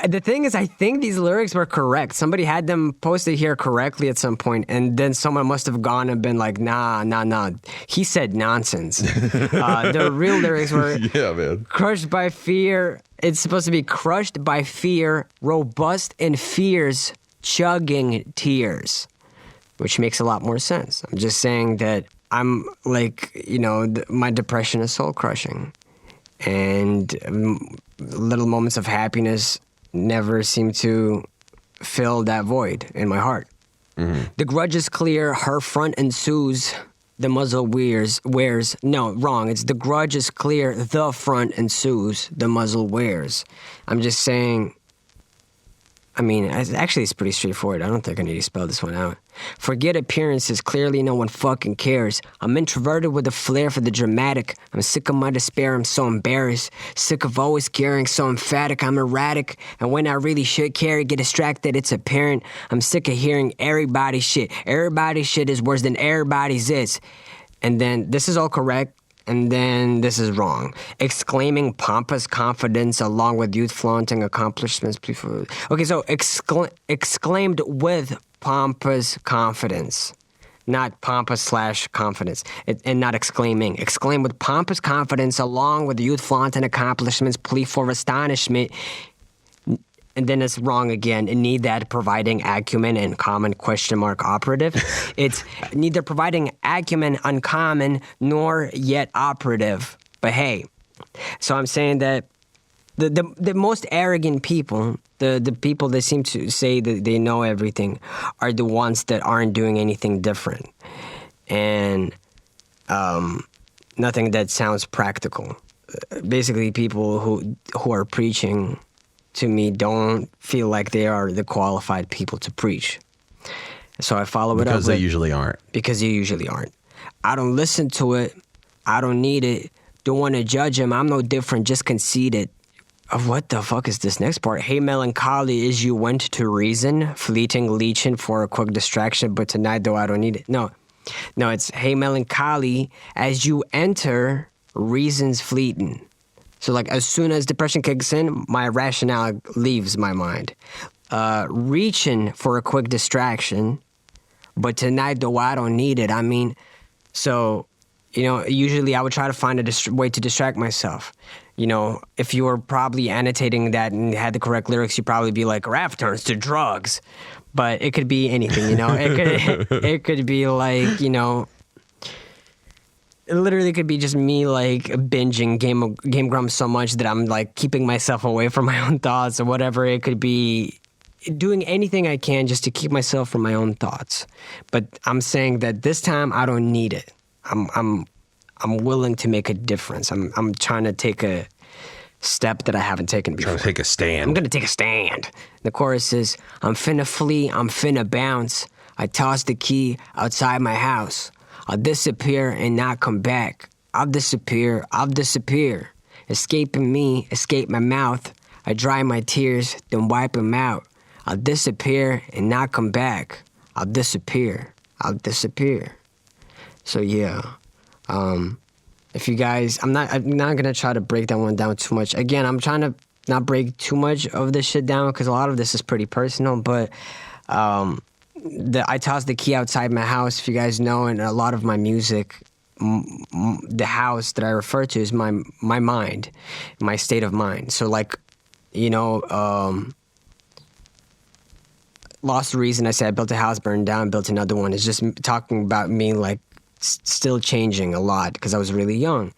the thing is, I think these lyrics were correct. Somebody had them posted here correctly at some point, and then someone must have gone and been like, nah. He said nonsense. The real lyrics were crushed by fear. It's supposed to be crushed by fear, robust in fears, chugging tears, which makes a lot more sense. I'm just saying that I'm like, my depression is soul crushing, and little moments of happiness never seem to fill that void in my heart. Mm-hmm. The grudge is clear, her front ensues, the muzzle wears. No, wrong. It's the grudge is clear, the front ensues, the muzzle wears. I'm just saying, it's pretty straightforward. I don't think I need to spell this one out. Forget appearances, clearly no one fucking cares. I'm introverted with a flair for the dramatic. I'm sick of my despair, I'm so embarrassed. Sick of always caring, so emphatic, I'm erratic. And when I really should care, get distracted, it's apparent. I'm sick of hearing everybody's shit. Everybody's shit is worse than everybody's is. And then, this is all correct. And then this is wrong. Exclaiming pompous confidence along with youth flaunting accomplishments. Okay, so exclaimed with pompous confidence. Not pompous / confidence. And not exclaiming. Exclaim with pompous confidence along with youth flaunting accomplishments. Plea for astonishment. And then it's wrong again. Need that providing acumen and common ? Operative. It's neither providing acumen uncommon nor yet operative. But hey, so I'm saying that the most arrogant people, the people that seem to say that they know everything, are the ones that aren't doing anything different. And nothing that sounds practical. Basically, people who are preaching to me don't feel like they are the qualified people to preach. So I follow it up because they usually aren't. Because you usually aren't. I don't listen to it. I don't need it. Don't want to judge him. I'm no different, just conceited. What the fuck is this next part? Hey, melancholy, is you went to reason, fleeting leeching for a quick distraction, but tonight though I don't need it. No, it's hey, melancholy, as you enter, reason's fleeting. So, like, as soon as depression kicks in, my rationale leaves my mind. Reaching for a quick distraction, but tonight, though, I don't need it. Usually I would try to find a way to distract myself. If you were probably annotating that and had the correct lyrics, you'd probably be like, rap turns to drugs. But it could be anything, It could be like, it literally could be just me, like, binging Game Grumps so much that I'm, like, keeping myself away from my own thoughts or whatever. It could be doing anything I can just to keep myself from my own thoughts. But I'm saying that this time I don't need it. I'm willing to make a difference. I'm trying to take a step that I haven't taken before. Trying to take a stand. I'm going to take a stand. The chorus is, I'm finna flee, I'm finna bounce. I toss the key outside my house. I'll disappear and not come back. I'll disappear. Escaping me, escape my mouth. I dry my tears, then wipe them out. I'll disappear and not come back. I'll disappear. So yeah, if you guys, I'm not gonna try to break that one down too much. Again, I'm trying to not break too much of this shit down because a lot of this is pretty personal, but I toss the key outside my house, if you guys know, and a lot of my music, the house that I refer to is my mind, my state of mind. So, like, Lost the Reason, I said I built a house, burned down, built another one. It's just talking about me, like, still changing a lot because I was really young.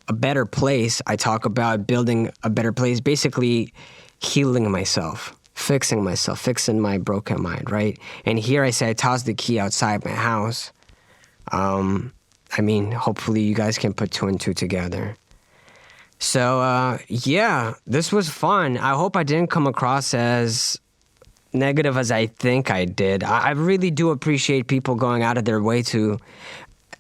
A Better Place, I talk about building a better place, basically healing myself. Fixing myself, fixing my broken mind, right? And here I say I tossed the key outside my house. Hopefully you guys can put 2 and 2 together. So, yeah, this was fun. I hope I didn't come across as negative as I think I did. I really do appreciate people going out of their way to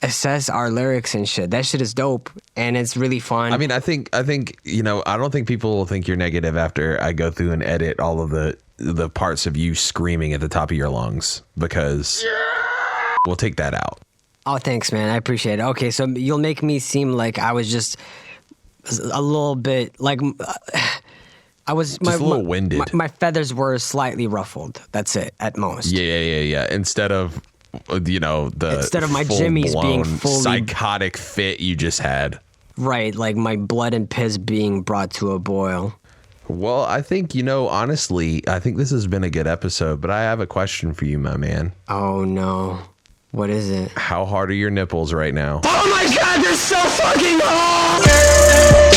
assess our lyrics and shit. That shit is dope, and it's really fun. I think I don't think people will think you're negative after I go through and edit all of the parts of you screaming at the top of your lungs, because we'll take that out. Oh, thanks, man. I appreciate it. Okay, so you'll make me seem like I was just a little bit like I was just a little winded. My feathers were slightly ruffled. That's it, at most. Yeah. Instead of my jimmies being fully psychotic fit you just had. Right, like my blood and piss being brought to a boil. Well, I think, honestly, I think this has been a good episode, but I have a question for you, my man. Oh, no. What is it? How hard are your nipples right now? Oh my god, they're so fucking hard!